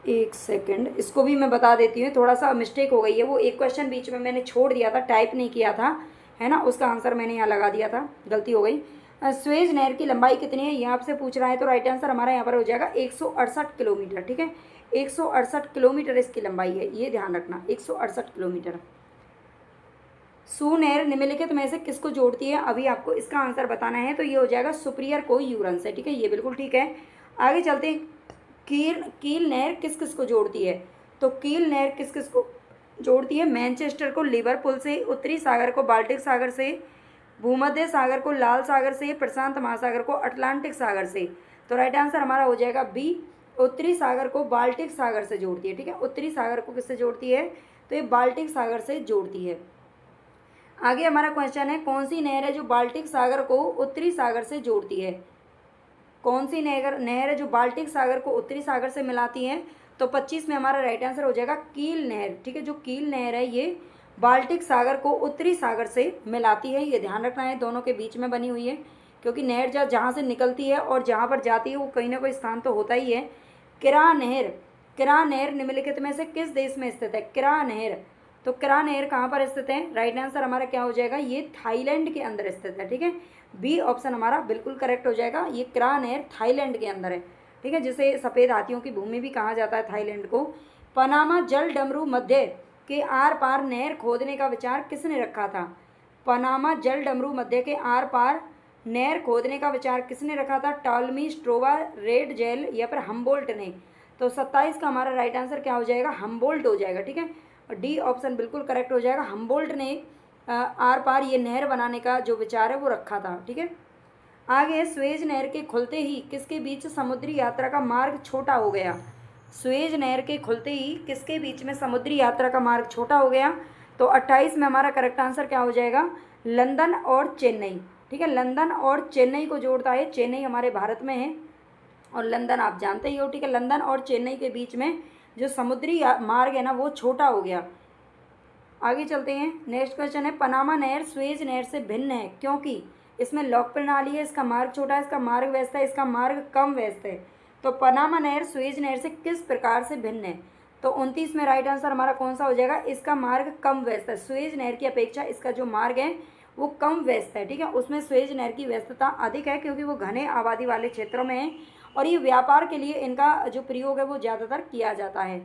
S1: एक सेकंड, इसको भी मैं बता देती हूँ, थोड़ा सा मिस्टेक हो गई है। वो एक क्वेश्चन बीच में मैंने छोड़ दिया था, टाइप नहीं किया था, है ना, उसका आंसर मैंने यहाँ लगा दिया था, गलती हो गई। स्वेज नहर की लंबाई कितनी है ये आपसे पूछ रहा है, तो राइट आंसर हमारा यहाँ पर हो जाएगा 168 किलोमीटर। ठीक है, 168 किलोमीटर इसकी लंबाई है, ये ध्यान रखना, 168 किलोमीटर। सूनहर निम्नलिखित में से किसको जोड़ती है? अभी आपको इसका आंसर बताना है, तो ये हो जाएगा सुपिरियर को यूरन से। ठीक है, ये बिल्कुल ठीक है। आगे चलते हैं, कील नहर किस किस को जोड़ती है? तो कील नहर किस किस को जोड़ती है? मैनचेस्टर को लिवरपूल से, उत्तरी सागर को बाल्टिक सागर से, भूमध्य सागर को लाल सागर से, प्रशांत महासागर को अटलांटिक सागर से। तो राइट आंसर हमारा हो जाएगा बी, उत्तरी सागर को बाल्टिक सागर से जोड़ती है। ठीक है, उत्तरी सागर को किससे जोड़ती है? तो ये बाल्टिक सागर से जोड़ती है। आगे हमारा क्वेश्चन है, कौन सी नहर है जो बाल्टिक सागर को उत्तरी सागर से जोड़ती है? कौन सी नहर है जो बाल्टिक सागर को उत्तरी सागर से मिलाती है? तो 25 में हमारा राइट आंसर हो जाएगा कील नहर। ठीक है, जो कील नहर है ये बाल्टिक सागर को उत्तरी सागर से मिलाती है, ये ध्यान रखना है, दोनों के बीच में बनी हुई है, क्योंकि नहर जहाँ से निकलती है और जहाँ पर जाती है वो कहीं ना कोई स्थान तो होता ही है। किरा नहर निम्नलिखित में से किस देश में स्थित है? किरा नहर, तो किरा नहर कहाँ पर स्थित है? राइट आंसर हमारा क्या हो जाएगा? ये थाईलैंड के अंदर स्थित है। ठीक है, बी ऑप्शन हमारा बिल्कुल करेक्ट हो जाएगा, ये किरा नहर थाईलैंड के अंदर है। ठीक है, जिसे सफ़ेद हाथियों की भूमि भी कहा जाता है थाईलैंड को। पनामा जल डमरू मध्य के आर पार नहर खोदने का विचार किसने रखा था? पनामा जल डमरू मध्य के आर पार नहर खोदने का विचार किसने रखा था? टॉलमी, स्ट्रोवा, रेड जेल या फिर हम्बोल्ट ने। तो 27 का हमारा राइट आंसर क्या हो जाएगा? हम्बोल्ट हो जाएगा। ठीक है, डी ऑप्शन बिल्कुल करेक्ट हो जाएगा, हम्बोल्ट ने आर पार ये नहर बनाने का जो विचार है वो रखा था। ठीक है, आगे स्वेज नहर के खुलते ही किसके बीच समुद्री यात्रा का मार्ग छोटा हो गया? स्वेज नहर के खुलते ही किसके बीच में समुद्री यात्रा का मार्ग छोटा हो गया? तो 28 में हमारा करेक्ट आंसर क्या हो जाएगा? लंदन और चेन्नई। ठीक है, लंदन और चेन्नई को जोड़ता है, चेन्नई हमारे भारत में है और लंदन आप जानते ही हो। ठीक है, लंदन और चेन्नई के बीच में जो समुद्री मार्ग है ना वो छोटा हो गया। आगे चलते हैं, नेक्स्ट क्वेश्चन है, पनामा नहर स्वेज नहर से भिन्न है क्योंकि इसमें लॉक प्रणाली है, इसका मार्ग छोटा है, इसका मार्ग व्यस्त है, इसका मार्ग कम व्यस्त है। तो पनामा नहर स्वेज नहर से किस प्रकार से भिन्न है? तो 29 में राइट आंसर हमारा कौन सा हो जाएगा? इसका मार्ग कम व्यस्त है, स्वेज नहर की अपेक्षा इसका जो मार्ग है वो कम व्यस्त है। ठीक है, उसमें स्वेज नहर की व्यस्तता अधिक है क्योंकि वो घने आबादी वाले क्षेत्रों में है और ये व्यापार के लिए इनका जो प्रयोग है वो ज़्यादातर किया जाता है।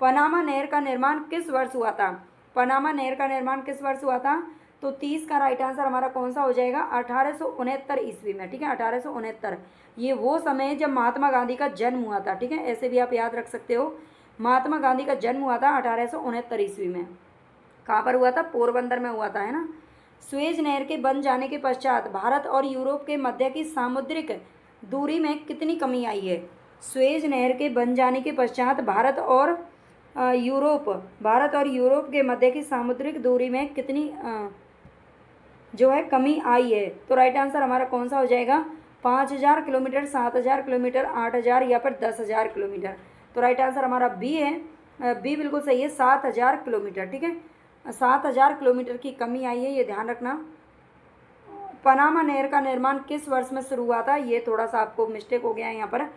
S1: पनामा नहर का निर्माण किस वर्ष हुआ था? पनामा नहर का निर्माण किस वर्ष हुआ था? तो 30 का राइट आंसर हमारा कौन सा हो जाएगा? 1869 ईस्वी में। ठीक है, 1869, ये वो समय जब महात्मा गांधी का जन्म हुआ था। ठीक है, ऐसे भी आप याद रख सकते हो, महात्मा गांधी का जन्म हुआ था 1869 ईस्वी में। कहाँ पर हुआ था? पोरबंदर में हुआ था, है ना। स्वेज नहर के बन जाने के पश्चात भारत और यूरोप के मध्य की सामुद्रिक दूरी में कितनी कमी आई है? स्वेज नहर के बन जाने के पश्चात भारत और यूरोप के मध्य की सामुद्रिक दूरी में कितनी जो है कमी आई है? तो राइट आंसर हमारा कौन सा हो जाएगा? 5000 किलोमीटर, 7000 किलोमीटर, 8000 या फिर 10000 किलोमीटर। तो राइट आंसर हमारा बी है, बी बिल्कुल सही है, 7000 किलोमीटर। ठीक है, 7000 किलोमीटर की कमी आई है, ये ध्यान रखना। पनामा नहर का निर्माण किस वर्ष में शुरू हुआ था? ये थोड़ा सा आपको मिस्टेक हो गया है यहाँ पर,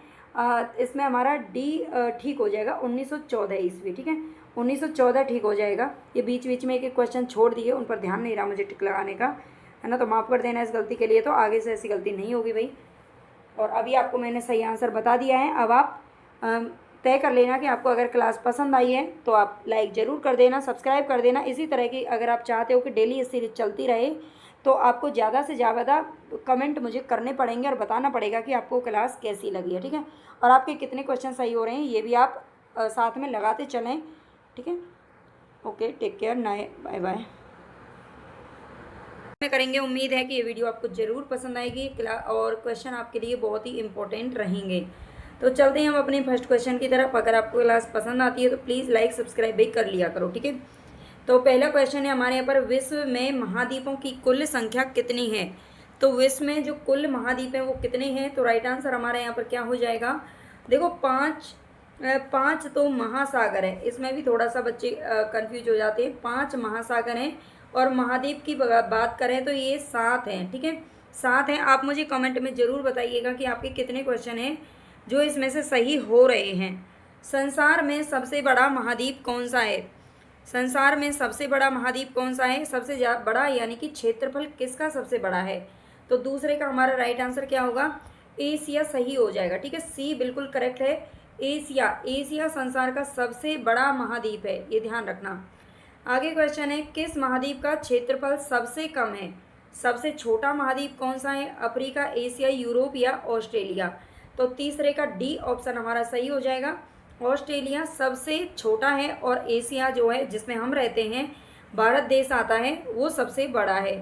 S1: इसमें हमारा डी ठीक हो जाएगा, 1914 ईस्वी। ठीक है, 1914 ठीक हो जाएगा। ये बीच बीच में एक एक क्वेश्चन छोड़ दिए, उन पर ध्यान नहीं रहा मुझे टिक लगाने का, है ना, तो माफ़ कर देना इस गलती के लिए, तो आगे से ऐसी गलती नहीं होगी भाई। और अभी आपको मैंने सही आंसर बता दिया है। अब आप तय कर लेना कि आपको अगर क्लास पसंद आई है तो आप लाइक ज़रूर कर देना, सब्सक्राइब कर देना। इसी तरह की अगर आप चाहते हो कि डेली ये सीरीज चलती रहे तो आपको ज़्यादा से ज़्यादा कमेंट मुझे करने पड़ेंगे और बताना पड़ेगा कि आपको क्लास कैसी लगी है, ठीक है। और आपके कितने क्वेश्चन सही हो रहे हैं ये भी आप साथ में लगाते चलें, ठीक है। Okay, take care, bye bye में करेंगे। उम्मीद है कि ये वीडियो आपको ज़रूर पसंद आएगी और क्वेश्चन आपके लिए बहुत ही इंपॉर्टेंट रहेंगे। तो चलते हैं हम अपने फर्स्ट क्वेश्चन की तरफ। अगर आपको क्लास पसंद आती है तो प्लीज़ लाइक सब्सक्राइब भी कर लिया करो, ठीक है। तो पहला क्वेश्चन है हमारे यहाँ पर, विश्व में महाद्वीपों की कुल संख्या कितनी है। तो विश्व में जो कुल महाद्वीप हैं वो कितने हैं, तो राइट आंसर हमारे यहाँ पर क्या हो जाएगा, देखो पाँच तो महासागर है, इसमें भी थोड़ा सा बच्चे कंफ्यूज हो जाते हैं। 5 महासागर हैं और महाद्वीप की बात करें तो ये 7 हैं, ठीक है, 7 हैं। आप मुझे कमेंट में ज़रूर बताइएगा कि आपके कितने क्वेश्चन हैं जो इसमें से सही हो रहे हैं। संसार में सबसे बड़ा महाद्वीप कौन सा है, संसार में सबसे बड़ा महाद्वीप कौन सा है, सबसे बड़ा यानी कि क्षेत्रफल किसका सबसे बड़ा है, तो दूसरे का हमारा राइट आंसर क्या होगा, एशिया सही हो जाएगा, ठीक है, सी बिल्कुल करेक्ट है। एशिया, एशिया संसार का सबसे बड़ा महाद्वीप है, ये ध्यान रखना। आगे क्वेश्चन है, किस महाद्वीप का क्षेत्रफल सबसे कम है, सबसे छोटा महाद्वीप कौन सा है, अफ्रीका, एशिया, यूरोप या ऑस्ट्रेलिया, तो तीसरे का डी ऑप्शन हमारा सही हो जाएगा। ऑस्ट्रेलिया सबसे छोटा है और एशिया जो है जिसमें हम रहते हैं, भारत देश आता है, वो सबसे बड़ा है।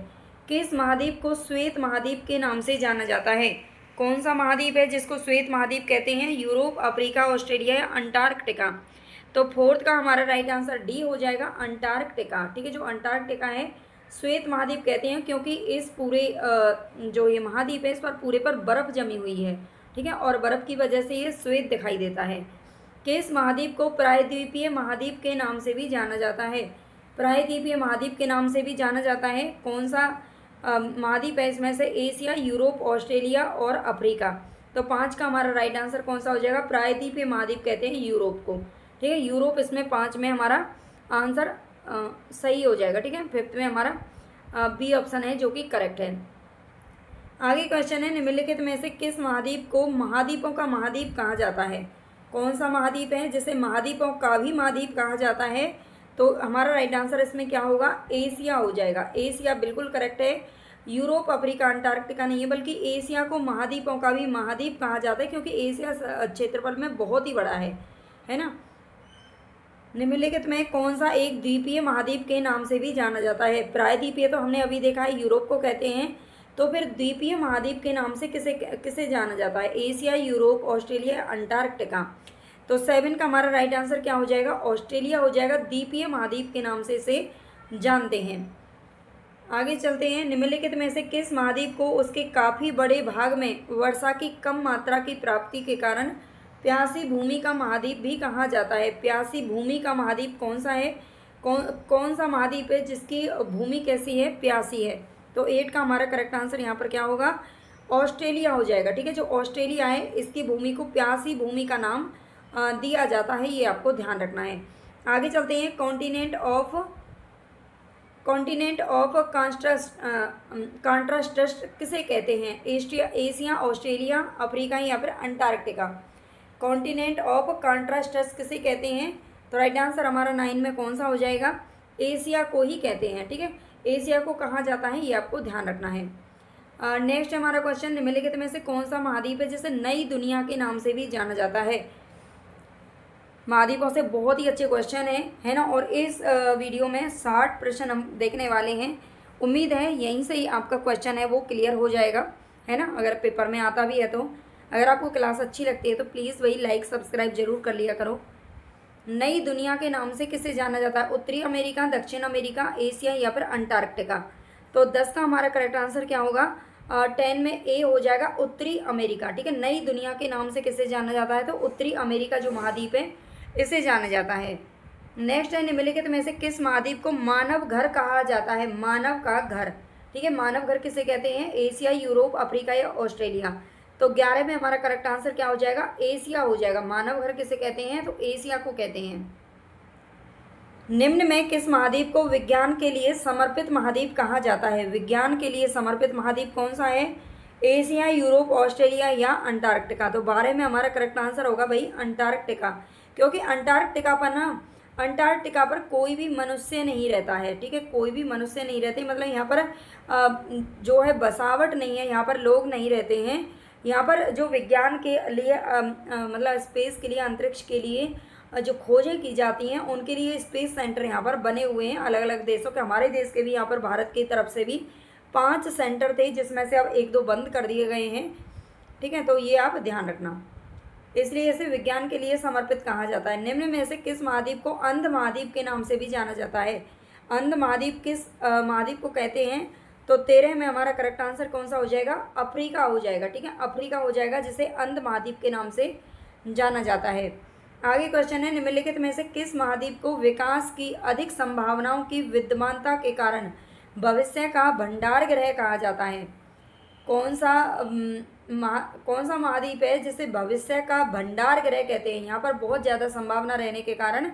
S1: किस महाद्वीप को श्वेत महाद्वीप के नाम से जाना जाता है, कौन सा महाद्वीप है जिसको श्वेत महाद्वीप कहते हैं, यूरोप, अफ्रीका, ऑस्ट्रेलिया या अंटार्कटिका, तो फोर्थ का हमारा राइट आंसर डी हो जाएगा, अंटार्कटिका, ठीक है। जो अंटार्कटिका है श्वेत महाद्वीप कहते हैं क्योंकि इस पूरे जो ये महाद्वीप है इस पर पूरे पर बर्फ़ जमी हुई है, ठीक है, और बर्फ़ की वजह से ये श्वेत दिखाई देता है। किस महाद्वीप को प्रायद्वीपीय महाद्वीप के नाम से भी जाना जाता है, प्रायद्वीपीय महाद्वीप के नाम से भी जाना जाता है, कौन सा महाद्वीप है इसमें से, एशिया, यूरोप, ऑस्ट्रेलिया और अफ्रीका, तो 5 का हमारा राइट आंसर कौन सा हो जाएगा, प्रायद्वीपीय महाद्वीप कहते हैं यूरोप को, ठीक है, यूरोप इसमें 5 में हमारा आंसर सही हो जाएगा, ठीक है। 5th में हमारा बी ऑप्शन है जो कि करेक्ट है। आगे क्वेश्चन है, निम्नलिखित में से किस महाद्वीप को महाद्वीपों का महाद्वीप कहा जाता है, कौन सा महाद्वीप है जिसे महाद्वीपों का भी महाद्वीप कहा जाता है, तो हमारा राइट आंसर इसमें क्या होगा, एशिया हो जाएगा, एशिया बिल्कुल करेक्ट है। यूरोप, अफ्रीका, अंटार्कटिका नहीं है, बल्कि एशिया को महाद्वीपों का भी महाद्वीप कहा जाता है क्योंकि एशिया क्षेत्रफल में बहुत ही बड़ा है ना। निम्नलिखित में कौन सा एक द्वीपीय महाद्वीप के नाम से भी जाना जाता है, प्रायद्वीपीय तो हमने अभी देखा है यूरोप को कहते हैं, तो फिर द्वीपीय महाद्वीप के नाम से किसे जाना जाता है, एशिया, यूरोप, ऑस्ट्रेलिया, अंटार्कटिका, तो 7 का हमारा राइट आंसर क्या हो जाएगा, ऑस्ट्रेलिया हो जाएगा, द्वीपीय महाद्वीप के नाम से इसे जानते हैं। आगे चलते हैं, निम्नलिखित में से किस महाद्वीप को उसके काफ़ी बड़े भाग में वर्षा की कम मात्रा की प्राप्ति के कारण प्यासी भूमि का महाद्वीप भी कहा जाता है, प्यासी भूमि का महाद्वीप कौन सा है, कौन सा महाद्वीप है जिसकी भूमि कैसी है, प्यासी है, तो 8 का हमारा करेक्ट आंसर यहाँ पर क्या होगा, ऑस्ट्रेलिया हो जाएगा, ठीक है। जो ऑस्ट्रेलिया है इसकी भूमि को प्यासी भूमि का नाम दिया जाता है, ये आपको ध्यान रखना है। आगे चलते हैं, कॉन्टिनेंट ऑफ कॉन्ट्रास्ट किसे कहते हैं, एशिया, ऑस्ट्रेलिया, अफ्रीका या फिर अंटार्कटिका, कॉन्टिनेंट ऑफ कॉन्ट्रास्ट किसे कहते हैं, तो राइट आंसर हमारा 9 में कौन सा हो जाएगा, एशिया को ही कहते हैं, ठीक है, एशिया को कहा जाता है, ये आपको ध्यान रखना है। नेक्स्ट हमारा क्वेश्चन, निम्नलिखित में से कौन सा महाद्वीप है जिसे नई दुनिया के नाम से भी जाना जाता है, महाद्वीपों से बहुत ही अच्छे क्वेश्चन है ना, और इस वीडियो में 60 प्रश्न हम देखने वाले हैं। उम्मीद है यहीं से ही आपका क्वेश्चन है वो क्लियर हो जाएगा, है ना, अगर पेपर में आता भी है तो। अगर आपको क्लास अच्छी लगती है तो प्लीज़ वही लाइक सब्सक्राइब जरूर कर लिया करो। नई दुनिया के नाम से किसे जाना जाता है, उत्तरी अमेरिका, दक्षिण अमेरिका, एशिया या फिर अंटार्कटिका, तो 10 का हमारा करेक्ट आंसर क्या होगा, 10 में ए हो जाएगा, उत्तरी अमेरिका, ठीक है। नई दुनिया के नाम से किसे जाना जाता है, तो उत्तरी अमेरिका जो महाद्वीप है इसे जाना जाता है। नेक्स्ट है, निम्नलिखित में से किस महाद्वीप को मानव घर कहा जाता है, मानव का घर, ठीक है, मानव घर किसे कहते हैं, एशिया, यूरोप, अफ्रीका या ऑस्ट्रेलिया, तो 11 में हमारा करेक्ट आंसर क्या हो जाएगा, एशिया हो जाएगा, मानव घर किसे कहते हैं, तो एशिया को कहते हैं। निम्न में किस महाद्वीप को विज्ञान के लिए समर्पित महाद्वीप कहा जाता है? विज्ञान के लिए समर्पित महाद्वीप कौन सा है? एशिया, यूरोप, ऑस्ट्रेलिया या अंटार्कटिका? तो 12 में हमारा करेक्ट आंसर होगा भाई अंटार्कटिका, क्योंकि अंटार्कटिका पर कोई भी मनुष्य नहीं रहता है। ठीक है, कोई भी मनुष्य नहीं रहते, मतलब यहाँ पर जो है बसावट नहीं है, यहाँ पर लोग नहीं रहते हैं। यहाँ पर जो विज्ञान के लिए मतलब स्पेस के लिए, अंतरिक्ष के लिए जो खोजें की जाती हैं उनके लिए स्पेस सेंटर यहाँ पर बने हुए हैं अलग अलग देशों के। हमारे देश के भी यहाँ पर भारत की तरफ से भी 5 सेंटर थे, जिसमें से अब 1-2 बंद कर दिए गए हैं। ठीक है, तो ये आप ध्यान रखना, इसलिए इसे विज्ञान के लिए समर्पित कहा जाता है। निम्न में से किस महाद्वीप को अंध महाद्वीप के नाम से भी जाना जाता है? अंध महाद्वीप किस महाद्वीप को कहते हैं? तो 13 में हमारा करेक्ट आंसर कौन सा हो जाएगा? अफ्रीका हो जाएगा। ठीक है, अफ्रीका हो जाएगा, जिसे अंध महाद्वीप के नाम से जाना जाता है। आगे क्वेश्चन है, निम्नलिखित में से किस महाद्वीप को विकास की अधिक संभावनाओं की विद्यमानता के कारण भविष्य का भंडार गृह कहा जाता है? कौन सा महाद्वीप है जिसे भविष्य का भंडार गृह कहते हैं? यहाँ पर बहुत ज़्यादा संभावना रहने के कारण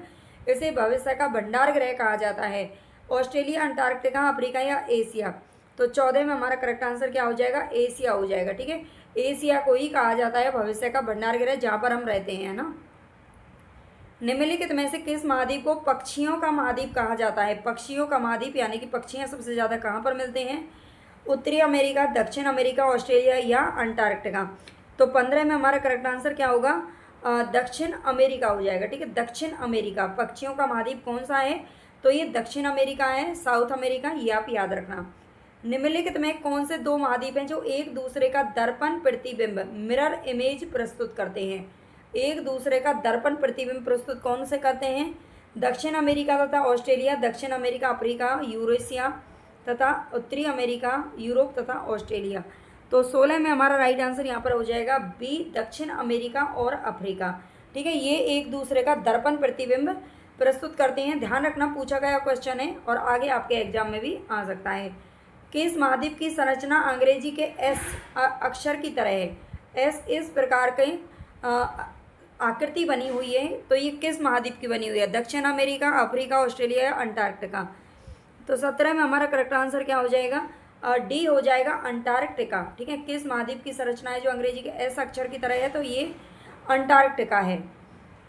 S1: इसे भविष्य का भंडार गृह कहा जाता है। ऑस्ट्रेलिया, अंटार्कटिका, अफ्रीका या एशिया? तो 14 में हमारा करेक्ट आंसर क्या हो जाएगा? एशिया हो जाएगा। ठीक है, एशिया को ही कहा जाता है भविष्य का भंडार गृह, जहाँ पर हम रहते हैं ना। निम्नलिखित में से किस महाद्वीप को पक्षियों का महाद्वीप कहा जाता है? पक्षियों का महाद्वीप यानी कि पक्षियाँ सबसे ज़्यादा कहाँ पर मिलते हैं? उत्तरी अमेरिका, दक्षिण अमेरिका, ऑस्ट्रेलिया या अंटार्कटिका? तो 15 में हमारा करेक्ट आंसर क्या होगा? दक्षिण अमेरिका हो जाएगा। ठीक है, दक्षिण अमेरिका पक्षियों का महाद्वीप कौन सा है? तो ये दक्षिण अमेरिका है, साउथ अमेरिका, ये आप याद रखना। निम्नलिखित में कौन से 2 महाद्वीप हैं जो एक दूसरे का दर्पण प्रतिबिंब मिरर इमेज प्रस्तुत करते हैं? एक दूसरे का दर्पण प्रतिबिंब प्रस्तुत कौन से करते हैं? दक्षिण अमेरिका तथा ऑस्ट्रेलिया, दक्षिण अमेरिका, अफ्रीका, यूरेशिया तथा उत्तरी अमेरिका, यूरोप तथा ऑस्ट्रेलिया? तो 16 में हमारा राइट आंसर यहाँ पर हो जाएगा बी, दक्षिण अमेरिका और अफ्रीका। ठीक है, ये एक दूसरे का दर्पण प्रतिबिंब प्रस्तुत करते हैं। ध्यान रखना, पूछा गया क्वेश्चन है और आगे आपके एग्जाम में भी आ सकता है। किस महाद्वीप की संरचना अंग्रेजी के एस अक्षर की तरह है? एस इस प्रकार के आकृति बनी हुई है, तो ये किस महाद्वीप की बनी हुई है? दक्षिण अमेरिका, अफ्रीका, ऑस्ट्रेलिया या अंटार्कटिका? तो 17 में हमारा करेक्ट आंसर क्या हो जाएगा? डी हो जाएगा, अंटार्कटिका। ठीक है, किस महाद्वीप की संरचना है जो अंग्रेजी के एस अक्षर की तरह है? तो ये अंटार्कटिका है।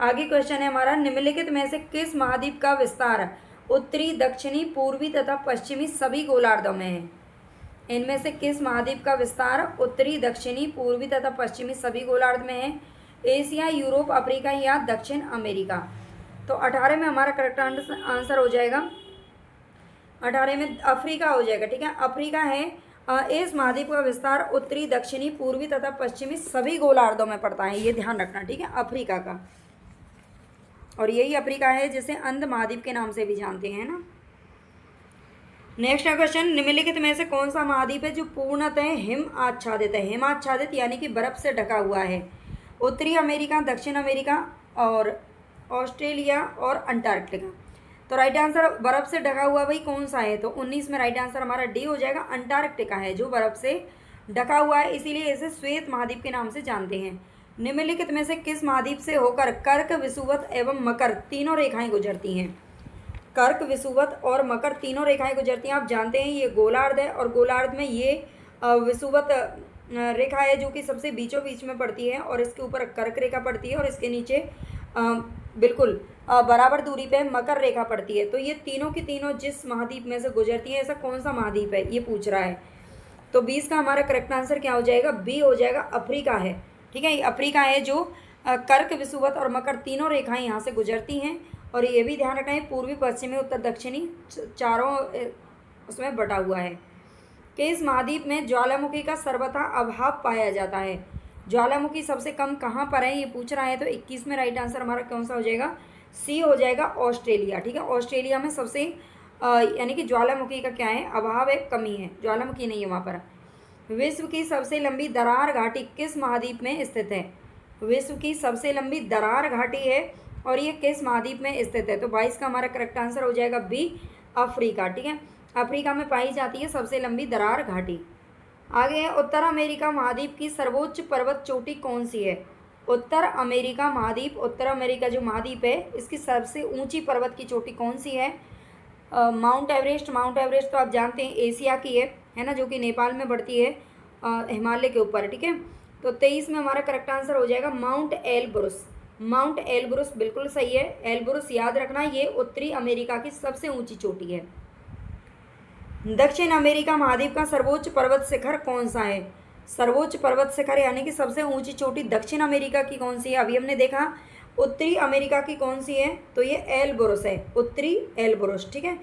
S1: आगे क्वेश्चन है हमारा, निम्नलिखित में से किस महाद्वीप का विस्तार उत्तरी, दक्षिणी, पूर्वी तथा पश्चिमी सभी गोलार्धों में है? इनमें से किस महाद्वीप का विस्तार उत्तरी, दक्षिणी, पूर्वी तथा पश्चिमी सभी गोलार्ध में है? एशिया, यूरोप, अफ्रीका या दक्षिण अमेरिका? तो 18 में हमारा करेक्ट आंसर हो जाएगा, 18 में अफ्रीका हो जाएगा। ठीक है, अफ्रीका है। इस महाद्वीप का विस्तार उत्तरी, दक्षिणी, पूर्वी तथा पश्चिमी सभी गोलार्धों में पड़ता है, ये ध्यान रखना। ठीक है, अफ्रीका का, और यही अफ्रीका है जिसे अंध महाद्वीप के नाम से भी जानते हैं ना। नेक्स्ट क्वेश्चन, निम्नलिखित में से कौन सा महाद्वीप है जो पूर्णतः हिम आच्छादित है? हिम आच्छादित यानी कि बर्फ से ढका हुआ है। उत्तरी अमेरिका, दक्षिण अमेरिका और ऑस्ट्रेलिया और अंटार्कटिका? तो राइट आंसर बर्फ से ढका हुआ भाई कौन सा है? तो 19 में राइट आंसर हमारा डी हो जाएगा, अंटार्कटिका है जो बर्फ से ढका हुआ है, इसीलिए इसे श्वेत महाद्वीप के नाम से जानते हैं। निम्नलिखित में से किस महाद्वीप से होकर कर्क, विषुवत एवं मकर तीनों रेखाएं गुजरती हैं? कर्क, विषुवत और मकर तीनों रेखाएं गुजरती हैं। आप जानते हैं ये गोलार्ध है और गोलार्ध में ये विषुवत रेखा है जो कि सबसे बीचों बीच में पड़ती है, और इसके ऊपर कर्क रेखा पड़ती है और इसके नीचे बिल्कुल बराबर दूरी पे मकर रेखा पड़ती है। तो ये तीनों की तीनों जिस महाद्वीप में से गुजरती है, ऐसा कौन सा महाद्वीप है ये पूछ रहा है। तो 20 का हमारा करेक्ट आंसर क्या हो जाएगा? बी हो जाएगा, अफ्रीका है। ठीक है, ये अफ्रीका है जो कर्क, विषुवत और मकर तीनों रेखाएं यहाँ से गुजरती हैं। और ये भी ध्यान रखना है पूर्वी, पश्चिमी, उत्तर, दक्षिणी चारों उसमें बटा हुआ है। कि इस महाद्वीप में ज्वालामुखी का सर्वथा अभाव पाया जाता है? ज्वालामुखी सबसे कम कहाँ पर है ये पूछ रहा है। तो 21 में राइट आंसर हमारा कौन सा हो जाएगा? सी हो जाएगा, ऑस्ट्रेलिया। ठीक है, ऑस्ट्रेलिया में सबसे यानी कि ज्वालामुखी का क्या है? अभाव है, कमी है, ज्वालामुखी नहीं है वहाँ पर। विश्व की सबसे लंबी दरार घाटी किस महाद्वीप में स्थित है? विश्व की सबसे लंबी दरार घाटी है और ये किस महाद्वीप में स्थित है? तो 22 का हमारा करेक्ट आंसर हो जाएगा बी, अफ्रीका। ठीक है, अफ्रीका में पाई जाती है सबसे लंबी दरार घाटी। आगे है, उत्तर अमेरिका महाद्वीप की सर्वोच्च पर्वत चोटी कौन सी है? उत्तर अमेरिका महाद्वीप, उत्तर अमेरिका जो महाद्वीप है इसकी सबसे ऊंची पर्वत की चोटी कौन सी है? Mount Everest. माउंट एवरेस्ट तो आप जानते हैं एशिया की है ना, जो कि नेपाल में बढ़ती है हिमालय के ऊपर, ठीक है। तो 23 में हमारा करेक्ट आंसर हो जाएगा माउंट एलब्रुस। माउंट एलब्रुस बिल्कुल सही है। एलब्रुस याद रखना, ये उत्तरी अमेरिका की सबसे ऊंची चोटी है। दक्षिण अमेरिका महाद्वीप का सर्वोच्च पर्वत शिखर कौन सा है? सर्वोच्च पर्वत शिखर यानी कि सबसे ऊंची चोटी दक्षिण अमेरिका की कौन सी है? अभी हमने देखा उत्तरी अमेरिका की कौन सी है, तो ये एलब्रुस है, उत्तरी एलब्रुस, ठीक है।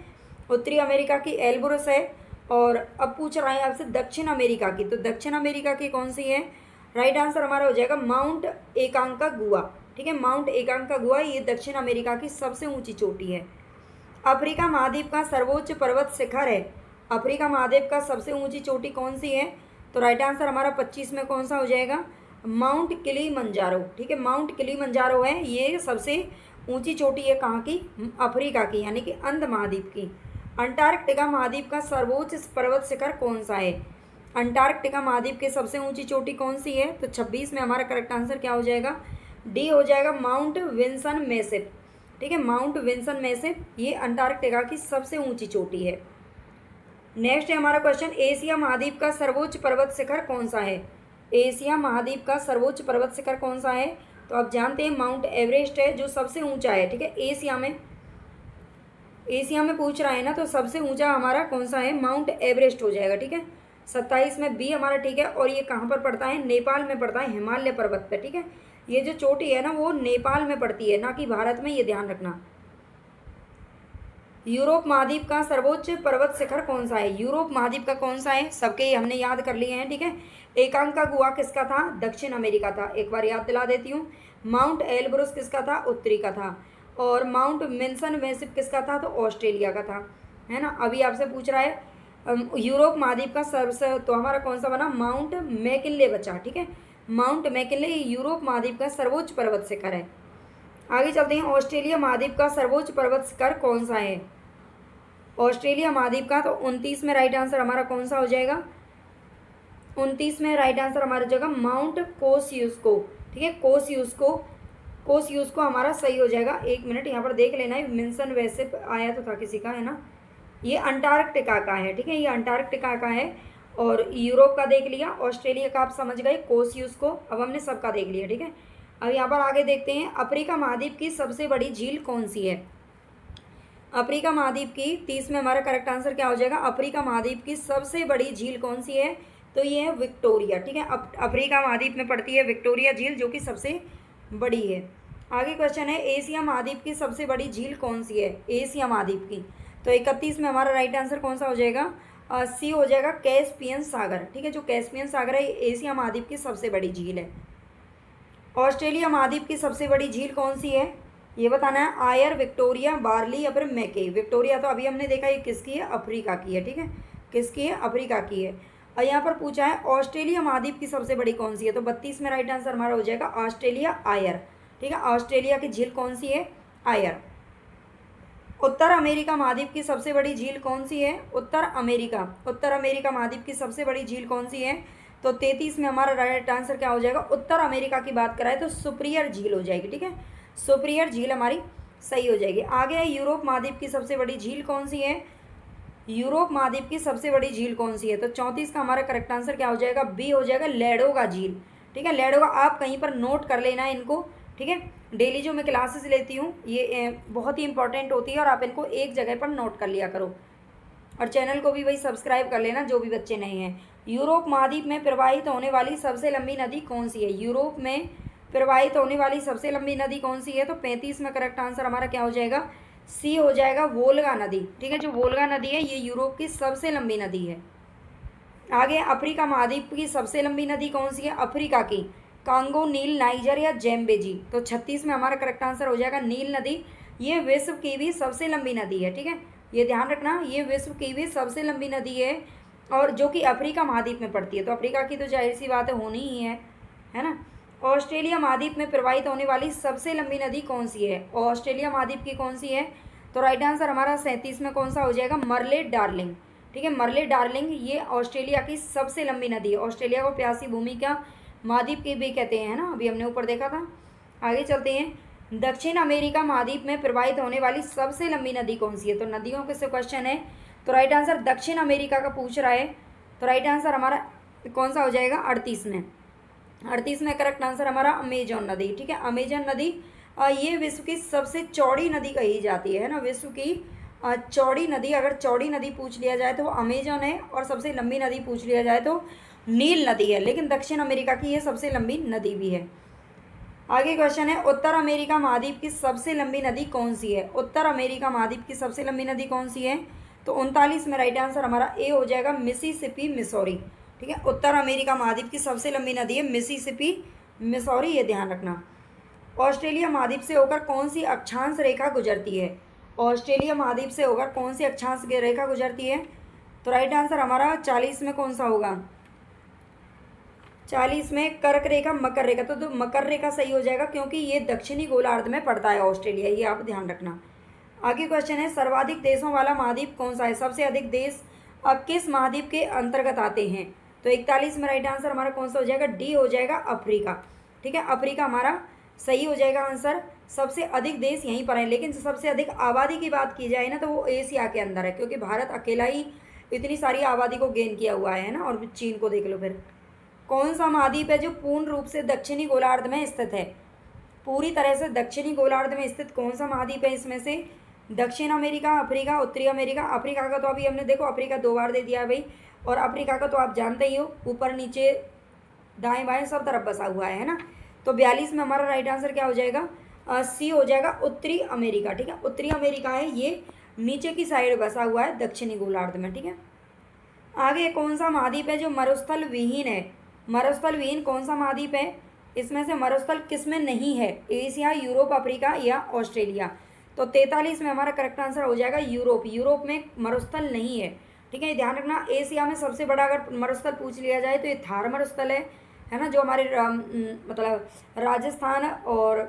S1: उत्तरी अमेरिका की एलब्रुस है। और अब पूछ रहा है आपसे दक्षिण अमेरिका की, तो दक्षिण अमेरिका की कौन सी है? राइट आंसर हमारा हो जाएगा माउंट एकांकागुआ, ठीक है। माउंट एकांकागुआ ये दक्षिण अमेरिका की सबसे ऊंची चोटी है। अफ्रीका महाद्वीप का सर्वोच्च पर्वत शिखर है, अफ्रीका महाद्वीप का सबसे ऊंची चोटी कौन सी है? तो राइट आंसर हमारा 25 में कौन सा हो जाएगा? माउंट किलिमंजारो, ठीक है। माउंट किलिमंजारो है, ये सबसे ऊंची चोटी है कहाँ की? अफ्रीका की, यानी कि अंध महाद्वीप की। अंटार्कटिका महाद्वीप का सर्वोच्च पर्वत शिखर कौन सा है? अंटार्कटिका महाद्वीप की सबसे ऊंची चोटी कौन सी है? तो 26 में हमारा करेक्ट आंसर क्या हो जाएगा? डी हो जाएगा, माउंट विंसन मेसिप, ठीक है। माउंट विंसन मेसिप ये अंटार्कटिका की सबसे ऊंची चोटी है। नेक्स्ट है हमारा क्वेश्चन, एशिया महाद्वीप का सर्वोच्च पर्वत शिखर कौन सा है? एशिया महाद्वीप का सर्वोच्च पर्वत शिखर कौन सा है? तो आप जानते हैं माउंट एवरेस्ट है जो सबसे ऊंचा है, ठीक है। एशिया में पूछ रहा है ना, तो सबसे ऊंचा हमारा कौन सा है? माउंट एवरेस्ट हो जाएगा, ठीक है। 27 में बी हमारा ठीक है। और ये कहाँ पर पड़ता है? नेपाल में पड़ता है, हिमालय पर्वत पर, ठीक है। ये जो चोटी है ना वो नेपाल में पड़ती है, ना कि भारत में, ये ध्यान रखना। यूरोप महाद्वीप का सर्वोच्च पर्वत शिखर कौन सा है? यूरोप महाद्वीप का कौन सा है? सबके हमने याद कर लिए हैं, ठीक है। एकांकागुआ किसका था? दक्षिण अमेरिका था। एक बार याद दिला देती हूँ। माउंट एलब्रुस किसका था? उत्तरी का था। और माउंट विंसन मेसिप किसका था? तो ऑस्ट्रेलिया का था, है ना। अभी आपसे पूछ रहा है यूरोप महाद्वीप का सबसे, तो हमारा कौन सा बना? माउंट मैकिन्ले बचा, ठीक है। माउंट मैकिन्ले यूरोप महाद्वीप का सर्वोच्च पर्वत शिखर है। आगे चलते हैं, ऑस्ट्रेलिया महाद्वीप का सर्वोच्च पर्वत शिखर कौन सा है? ऑस्ट्रेलिया महाद्वीप का, तो 29 में राइट आंसर हमारा कौन सा हो जाएगा? 29 में राइट आंसर हमारा हो जाएगा माउंट कोसियुस्को, ठीक है। कोसियुस्को हमारा सही हो जाएगा। एक मिनट यहाँ पर देख लेना है, विंसन वैसे आया तो था किसी का, है ना। ये अंटार्कटिका का है, ठीक है। ये अंटार्कटिका का है। और यूरोप का देख लिया, ऑस्ट्रेलिया का आप समझ गए, कोसियुस्को। अब हमने सबका देख लिया, ठीक है। अब यहाँ पर आगे देखते हैं, अफ्रीका महाद्वीप की सबसे बड़ी झील कौन सी है? अफ्रीका महाद्वीप की 30 में हमारा करेक्ट आंसर क्या हो जाएगा? अफ्रीका महाद्वीप की सबसे बड़ी झील कौन सी है? तो ये है विक्टोरिया, ठीक है। अफ्रीका महाद्वीप में पड़ती है विक्टोरिया झील, जो कि सबसे बड़ी है। आगे क्वेश्चन है, एशिया महाद्वीप की सबसे बड़ी झील कौन सी है? एशिया महाद्वीप की, तो 31 में हमारा राइट आंसर कौन सा हो जाएगा? सी हो जाएगा, कैस्पियन सागर, ठीक है। जो कैस्पियन सागर है एशिया महाद्वीप की सबसे बड़ी झील है। ऑस्ट्रेलिया महाद्वीप की सबसे बड़ी झील कौन सी है? ये बताना है। आयर, विक्टोरिया, बार्ली या फिर मैके। विक्टोरिया तो अभी हमने देखा ये किसकी है? अफ्रीका की है, ठीक है। किसकी है? अफ्रीका की है। और यहाँ पर पूछा है ऑस्ट्रेलिया महाद्वीप की सबसे बड़ी कौन सी है? तो 32 में राइट आंसर हमारा हो जाएगा ऑस्ट्रेलिया आयर, ठीक है। ऑस्ट्रेलिया की झील कौन सी है? आयर। उत्तर अमेरिका महाद्वीप की सबसे बड़ी झील कौन सी है? उत्तर अमेरिका महाद्वीप की सबसे बड़ी झील कौन सी है? तो 33 में हमारा राइट आंसर क्या हो जाएगा? उत्तर अमेरिका की बात कराए तो सुपीरियर झील हो जाएगी, ठीक है। सुपीरियर झील हमारी सही हो जाएगी। आगे है, यूरोप महाद्वीप की सबसे बड़ी झील कौन सी है? यूरोप महाद्वीप की सबसे बड़ी झील कौन सी है? तो 34 का हमारा करेक्ट आंसर क्या हो जाएगा? बी हो जाएगा, लैडोगा झील, ठीक है। लैडोगा आप कहीं पर नोट कर लेना है इनको, ठीक है। डेली जो मैं क्लासेस लेती हूँ ये बहुत ही इंपॉर्टेंट होती है और आप इनको एक जगह पर नोट कर लिया करो। और चैनल को भी वही सब्सक्राइब कर लेना जो भी बच्चे नए हैं। यूरोप महाद्वीप में प्रवाहित होने वाली सबसे लंबी नदी कौन सी है? यूरोप में प्रवाहित होने वाली सबसे लंबी नदी कौन सी है? तो 35 में करेक्ट आंसर हमारा क्या हो जाएगा? सी हो जाएगा, वोल्गा नदी, ठीक है। जो वोल्गा नदी है ये यूरोप की सबसे लंबी नदी है। आगे, अफ्रीका महाद्वीप की सबसे लंबी नदी कौन सी है? अफ्रीका की, कांगो, नील, नाइजर या जेम्बेजी। तो 36 में हमारा करेक्ट आंसर हो जाएगा नील नदी। ये विश्व की भी सबसे लंबी नदी है, ठीक है। ये ध्यान रखना, ये विश्व की भी सबसे लंबी नदी है और जो कि अफ्रीका महाद्वीप में पड़ती है। तो अफ्रीका की तो जाहिर सी बात है, होनी ही है ना। ऑस्ट्रेलिया महाद्वीप में प्रवाहित होने वाली सबसे लंबी नदी कौन सी है? ऑस्ट्रेलिया महाद्वीप की कौन सी है? तो राइट आंसर हमारा 37 में कौन सा हो जाएगा? मरले डार्लिंग, ठीक है। मरले डार्लिंग ये ऑस्ट्रेलिया की सबसे लंबी नदी है। ऑस्ट्रेलिया को प्यासी भूमि का महाद्वीप के भी कहते हैं, है ना, अभी हमने ऊपर देखा था। आगे चलते हैं। दक्षिण अमेरिका महाद्वीप में प्रवाहित होने वाली सबसे लंबी नदी कौन सी है? तो नदियों के से क्वेश्चन है, तो राइट आंसर दक्षिण अमेरिका का पूछ रहा है, तो राइट आंसर हमारा कौन सा हो जाएगा? 38 में। 38 में करेक्ट आंसर हमारा अमेजन नदी, ठीक है। अमेजन नदी ये विश्व की सबसे चौड़ी नदी कही जाती है ना, विश्व की चौड़ी नदी, अगर चौड़ी नदी पूछ लिया जाए तो वो अमेजन है, और सबसे लंबी नदी पूछ लिया जाए तो नील नदी है, लेकिन दक्षिण अमेरिका की ये सबसे लंबी नदी भी है। आगे क्वेश्चन है, उत्तर अमेरिका महाद्वीप की सबसे लंबी नदी कौन सी है? उत्तर अमेरिका महाद्वीप की सबसे लंबी नदी कौन सी है? तो 39 में राइट आंसर हमारा ए हो जाएगा, मिसिसिपी मिसौरी, ठीक है। उत्तर अमेरिका महाद्वीप की सबसे लंबी नदी है मिसिसिपी मिसौरी, ये ध्यान रखना। ऑस्ट्रेलिया महाद्वीप से होकर कौन सी अक्षांश रेखा गुजरती है? ऑस्ट्रेलिया महाद्वीप से होकर कौन सी अक्षांश रेखा गुजरती है? तो राइट आंसर हमारा 40 में कौन सा होगा? 40 में कर्क रेखा, मकर रेखा, तो मकर रेखा सही हो जाएगा, क्योंकि ये दक्षिणी गोलार्ध में पड़ता है ऑस्ट्रेलिया, ये आप ध्यान रखना। आगे क्वेश्चन है, सर्वाधिक देशों वाला महाद्वीप कौन सा है? सबसे अधिक देश किस महाद्वीप के अंतर्गत आते हैं? तो 41 में राइट आंसर हमारा कौन सा हो जाएगा? डी हो जाएगा, अफ्रीका, ठीक है। अफ्रीका हमारा सही हो जाएगा आंसर। सबसे अधिक देश यहीं पर है, लेकिन सबसे अधिक आबादी की बात की जाए ना तो वो एशिया के अंदर है, क्योंकि भारत अकेला ही इतनी सारी आबादी को गेन किया हुआ है ना। और चीन को देख लो फिर। कौन सा महाद्वीप है जो पूर्ण रूप से दक्षिणी गोलार्ध में स्थित है? पूरी तरह से दक्षिणी गोलार्ध में स्थित कौन सा महाद्वीप है? इसमें से दक्षिण अमेरिका, अफ्रीका, उत्तरी अमेरिका। अफ्रीका का तो अभी हमने देखो अफ्रीका 2 बार दे दिया है भाई, और अफ्रीका का तो आप जानते ही हो, ऊपर नीचे दाएं बाएं सब तरफ बसा हुआ है ना। तो 42 में हमारा राइट आंसर क्या हो जाएगा? सी हो जाएगा, उत्तरी अमेरिका, ठीक है। उत्तरी अमेरिका है, ये नीचे की साइड बसा हुआ है दक्षिणी गोलार्ध में, ठीक है। आगे कौन सा महाद्वीप है जो मरुस्थल विहीन है? मरुस्थल विहीन कौन सा महाद्वीप है? इसमें से मरुस्थल किस में नहीं है? एशिया, यूरोप, अफ्रीका या ऑस्ट्रेलिया? तो 43 में हमारा करेक्ट आंसर हो जाएगा यूरोप। यूरोप में मरुस्थल नहीं है, ठीक है, ध्यान रखना। एशिया में सबसे बड़ा अगर मरुस्थल पूछ लिया जाए तो ये थार मरुस्थल है ना, जो हमारे मतलब राजस्थान और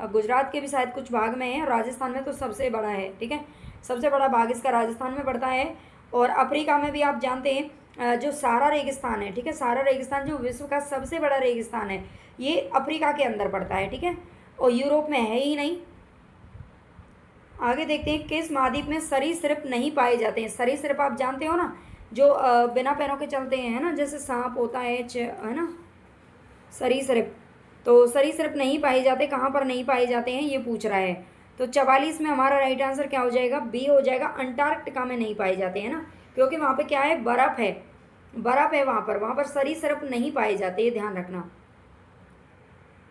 S1: गुजरात के भी शायद कुछ भाग में है, राजस्थान में तो सबसे बड़ा है, ठीक है। सबसे बड़ा भाग इसका राजस्थान में पड़ता है। और अफ्रीका में भी आप जानते हैं जो सारा रेगिस्तान है, ठीक है, सारा रेगिस्तान जो विश्व का सबसे बड़ा रेगिस्तान है, ये अफ्रीका के अंदर पड़ता है, ठीक है, और यूरोप में है ही नहीं। आगे देखते हैं, किस महाद्वीप में सरीसृप नहीं पाए जाते हैं? सरीसृप आप जानते हो ना, जो बिना पैरों के चलते हैं, है ना, जैसे सांप होता है ना, सरीसृप। तो सरीसृप नहीं पाए जाते, कहाँ पर नहीं पाए जाते हैं ये पूछ रहा है। तो 44 में हमारा राइट आंसर क्या हो जाएगा? बी हो जाएगा, अंटार्कटिका में नहीं पाए जाते हैं ना, क्योंकि वहाँ पे क्या है? बर्फ़ है, बर्फ़ है वहाँ पर सरीसृप नहीं पाए जाते, ये ध्यान रखना।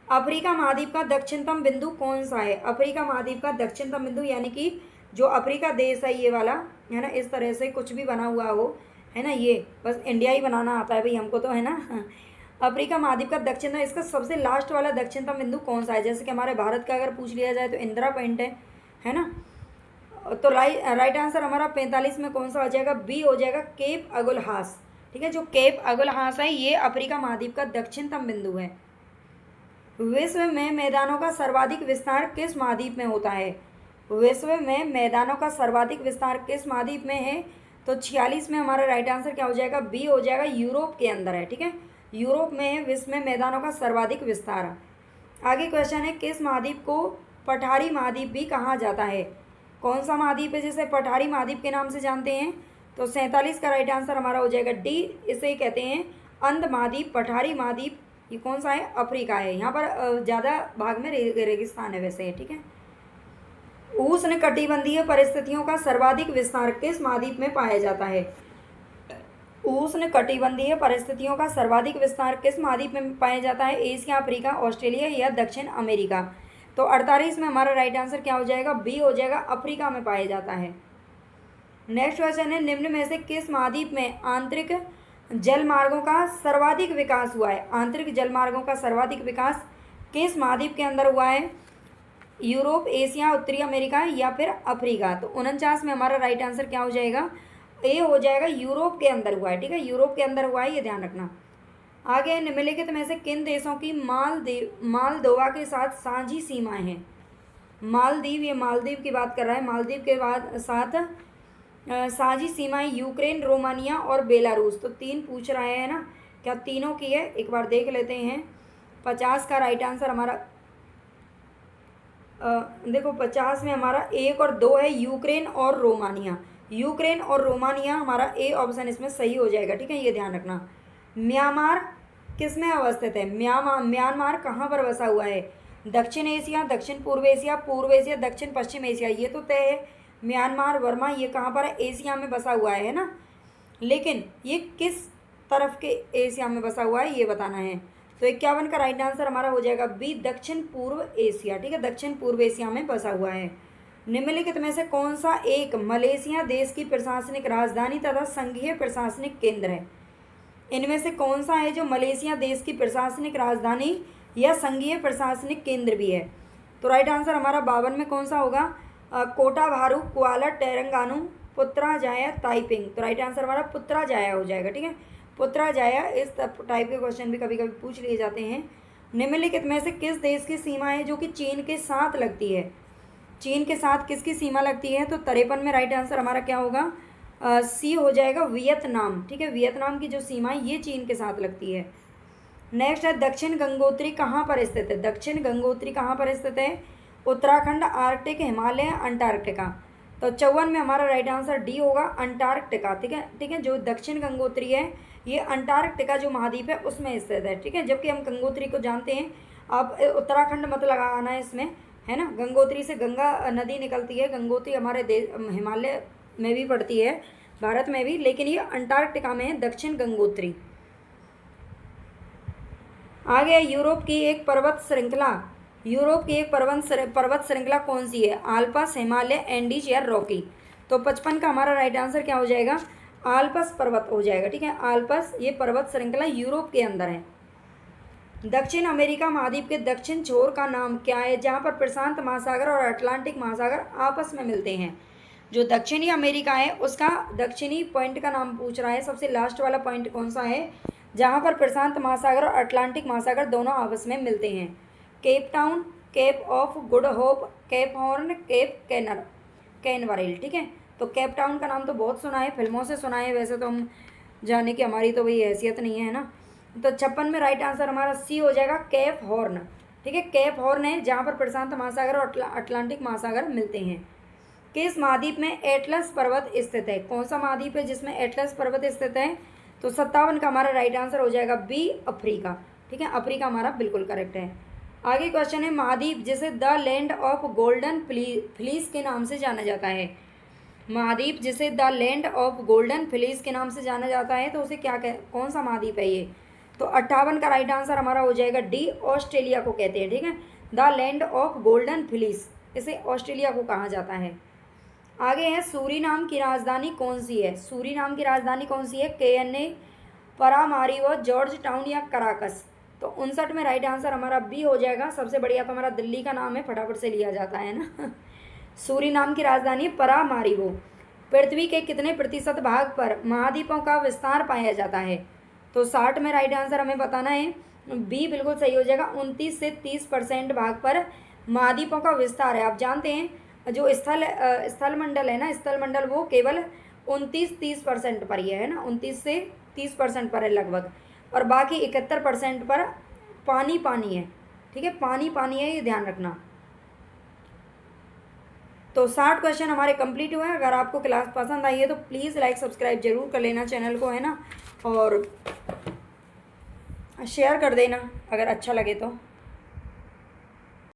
S1: अफ्रीका महाद्वीप का दक्षिणतम बिंदु कौन सा है? अफ्रीका महाद्वीप का दक्षिणतम बिंदु, यानी कि जो अफ्रीका देश है ये वाला, है ना, इस तरह से कुछ भी बना हुआ हो, है ना, ये बस इंडिया ही बनाना आता है भाई हमको तो, है ना। अफ्रीका महाद्वीप का दक्षिणतम, इसका सबसे लास्ट वाला दक्षिणतम बिंदु कौन सा है? जैसे कि हमारे भारत का अगर पूछ लिया जाए तो इंदिरा पॉइंट है ना। तो राइट आंसर हमारा 45 में कौन सा हो जाएगा? बी हो जाएगा, केप अगुलहास, ठीक है। जो केप अगुलहास है ये अफ्रीका महाद्वीप का दक्षिणतम बिंदु है। विश्व में मैदानों का सर्वाधिक विस्तार किस महाद्वीप में होता है? विश्व में मैदानों का सर्वाधिक विस्तार किस महाद्वीप में है? तो 46 में हमारा राइट आंसर क्या हो जाएगा? बी हो जाएगा, यूरोप के अंदर है, ठीक है, यूरोप में है विश्व में मैदानों का सर्वाधिक विस्तार। आगे क्वेश्चन है, किस महाद्वीप को पठारी महाद्वीप भी कहा जाता है? कौन सा महाद्वीप है जिसे पठारी महाद्वीप के नाम से जानते हैं? तो 47 का राइट आंसर हमारा हो जाएगा डी, इसे कहते हैं अंध महाद्वीप, पठारी महाद्वीप। ये कौन सा है? अफ्रीका है, यहाँ पर ज़्यादा भाग में रेगिस्तान है वैसे, ठीक है। उष्णकटिबंधीय परिस्थितियों का सर्वाधिक विस्तार किस महाद्वीप में पाया जाता है? उष्णकटिबंधीय परिस्थितियों का सर्वाधिक विस्तार किस महाद्वीप में पाया जाता है? एशिया, अफ्रीका, ऑस्ट्रेलिया या दक्षिण अमेरिका? तो 48 में हमारा राइट आंसर क्या हो जाएगा? बी हो जाएगा, अफ्रीका में पाया जाता है। नेक्स्ट क्वेश्चन है, निम्न में से किस महाद्वीप में आंतरिक जल मार्गों का सर्वाधिक विकास हुआ है? आंतरिक जल मार्गों का सर्वाधिक विकास किस महाद्वीप के अंदर हुआ है? यूरोप, एशिया, उत्तरी अमेरिका या फिर अफ्रीका? तो 49 में हमारा राइट आंसर क्या हो जाएगा? ए हो जाएगा, यूरोप के अंदर हुआ है, ठीक है, यूरोप के अंदर हुआ है, ये ध्यान रखना। आगे, निम्नलिखित में से किन देशों की मालदोवा के साथ साझी सीमाएं हैं? मालदीव, ये मालदीव की बात कर रहा है, मालदीव के बाद साथ साझी सीमाएं यूक्रेन, रोमानिया और बेलारूस। तो 3 पूछ रहा है ना, क्या तीनों की है, एक बार देख लेते हैं। 50 का राइट आंसर हमारा देखो 50 में हमारा 1 और 2 है, यूक्रेन और रोमानिया। यूक्रेन और रोमानिया हमारा ए ऑप्शन इसमें सही हो जाएगा, ठीक है, ये ध्यान रखना। म्यांमार किस में अवस्थित है? म्यांमार कहाँ पर बसा हुआ है? दक्षिण एशिया, दक्षिण पूर्व एशिया, दक्षिण पश्चिम एशिया, ये तो तय है। म्यांमार वर्मा ये कहाँ पर है? एशिया में बसा हुआ है ना, लेकिन ये किस तरफ के एशिया में बसा हुआ है ये बताना है। तो 51 का राइट आंसर हमारा हो जाएगा बी, दक्षिण पूर्व एशिया, ठीक है, दक्षिण पूर्व एशिया में बसा हुआ है। निम्नलिखित में से कौन सा एक मलेशिया देश की प्रशासनिक राजधानी तथा संघीय प्रशासनिक केंद्र है? इनमें से कौन सा है जो मलेशिया देश की प्रशासनिक राजधानी या संघीय प्रशासनिक केंद्र भी है? तो राइट आंसर हमारा 52 में कौन सा होगा? कोटाभारू, कुआला टेरंगानू, पुत्राजाया, ताइपिंग। तो राइट आंसर हमारा पुत्राजाया हो जाएगा, ठीक है, पुत्राजाया। इस टाइप के क्वेश्चन भी कभी कभी पूछ लिए जाते हैं। निम्नलिखित में से किस देश की सीमा है जो कि चीन के साथ लगती है? चीन के साथ किसकी सीमा लगती है? तो 53 में राइट आंसर हमारा क्या होगा? सी हो जाएगा, वियतनाम, ठीक है, वियतनाम की जो सीमा है ये चीन के साथ लगती है। नेक्स्ट है दक्षिण गंगोत्री कहाँ पर स्थित है? दक्षिण गंगोत्री कहाँ पर स्थित है? Uttarakhand, Arctic, Himalaya, Antarctica. तो 54 में हमारा राइट आंसर डी होगा, अंटार्कटिका, ठीक है, ठीक है। जो दक्षिण गंगोत्री है ये अंटार्कटिका जो महाद्वीप है उसमें स्थित है, ठीक है, जबकि हम गंगोत्री को जानते हैं। आप उत्तराखंड मत लगाना है इसमें, है ना। गंगोत्री से गंगा नदी निकलती है, गंगोत्री हमारे देश हिमालय में भी पड़ती है, भारत में भी, लेकिन ये अंटार्कटिका में है, दक्षिण गंगोत्री। आगे यूरोप की एक पर्वत श्रृंखला, यूरोप की एक पर्वत श्रृंखला कौन सी है? आल्पस, हिमालय, एंडीज या रॉकी। तो 55 का हमारा राइट आंसर क्या हो जाएगा? आल्पस पर्वत हो जाएगा, ठीक है, आल्पस ये पर्वत श्रृंखला यूरोप के अंदर है। दक्षिण अमेरिका महाद्वीप के दक्षिण छोर का नाम क्या है जहाँ पर प्रशांत महासागर और अटलांटिक महासागर आपस में मिलते हैं? जो दक्षिणी अमेरिका है उसका दक्षिणी पॉइंट का नाम पूछ रहा है। सबसे लास्ट वाला पॉइंट कौन सा है जहाँ पर प्रशांत महासागर और अटलांटिक महासागर दोनों आपस में मिलते हैं? Cape Town, Cape of Good Hope, Cape Horn, Cape Canaveral, ठीक है। तो केप टाउन का नाम तो बहुत सुना है, फिल्मों से सुना है, वैसे तो हम जाने की हमारी तो वही हैसियत नहीं है ना। तो 56 में राइट आंसर हमारा सी हो जाएगा, केप हॉर्न, ठीक है, केप हॉर्न है जहाँ पर प्रशांत महासागर और अटलांटिक महासागर मिलते हैं। किस महाद्वीप में एटलस पर्वत स्थित है? कौन सा महाद्वीप है जिसमें एटलस पर्वत स्थित है? तो 57 का हमारा राइट आंसर हो जाएगा बी, अफ्रीका, ठीक है, अफ्रीका हमारा बिल्कुल करेक्ट है। आगे क्वेश्चन है महाद्वीप जिसे the land of golden fleece के नाम से जाना जाता है। महाद्वीप जिसे the land of golden fleece के नाम से जाना जाता है तो उसे क्या कौन सा महाद्वीप है ये? तो 58 का राइट आंसर हमारा हो जाएगा डी, ऑस्ट्रेलिया को कहते हैं, ठीक है, the land of golden fleece, इसे ऑस्ट्रेलिया को कहा जाता है। आगे है सूरीनाम की राजधानी कौन सी है? सूरीनाम की राजधानी कौन सी है? केएनए, परामारिबो, जॉर्ज टाउन या कराकस। तो 59 में राइट आंसर हमारा बी हो जाएगा। सबसे बढ़िया तो हमारा दिल्ली का नाम है, फटाफट से लिया जाता है ना। सूरीनाम की राजधानी परामारिबो। पृथ्वी के कितने प्रतिशत भाग पर महाद्वीपों का विस्तार पाया जाता है? तो 60 में राइट आंसर हमें बताना है, बी बिल्कुल सही हो जाएगा। 29 से 30% भाग पर महाद्वीपों का विस्तार है। आप जानते हैं जो स्थल मंडल है ना, स्थल मंडल वो केवल 29-30% पर ही है ना, 29 से 30% पर है लगभग, और बाकी 71% पर पानी पानी है, ठीक है, पानी पानी है, ये ध्यान रखना। तो 60 क्वेश्चन हमारे कंप्लीट हुए हैं। अगर आपको क्लास पसंद आई है तो प्लीज़ लाइक सब्सक्राइब जरूर कर लेना चैनल को, है ना, और शेयर कर देना अगर अच्छा लगे तो।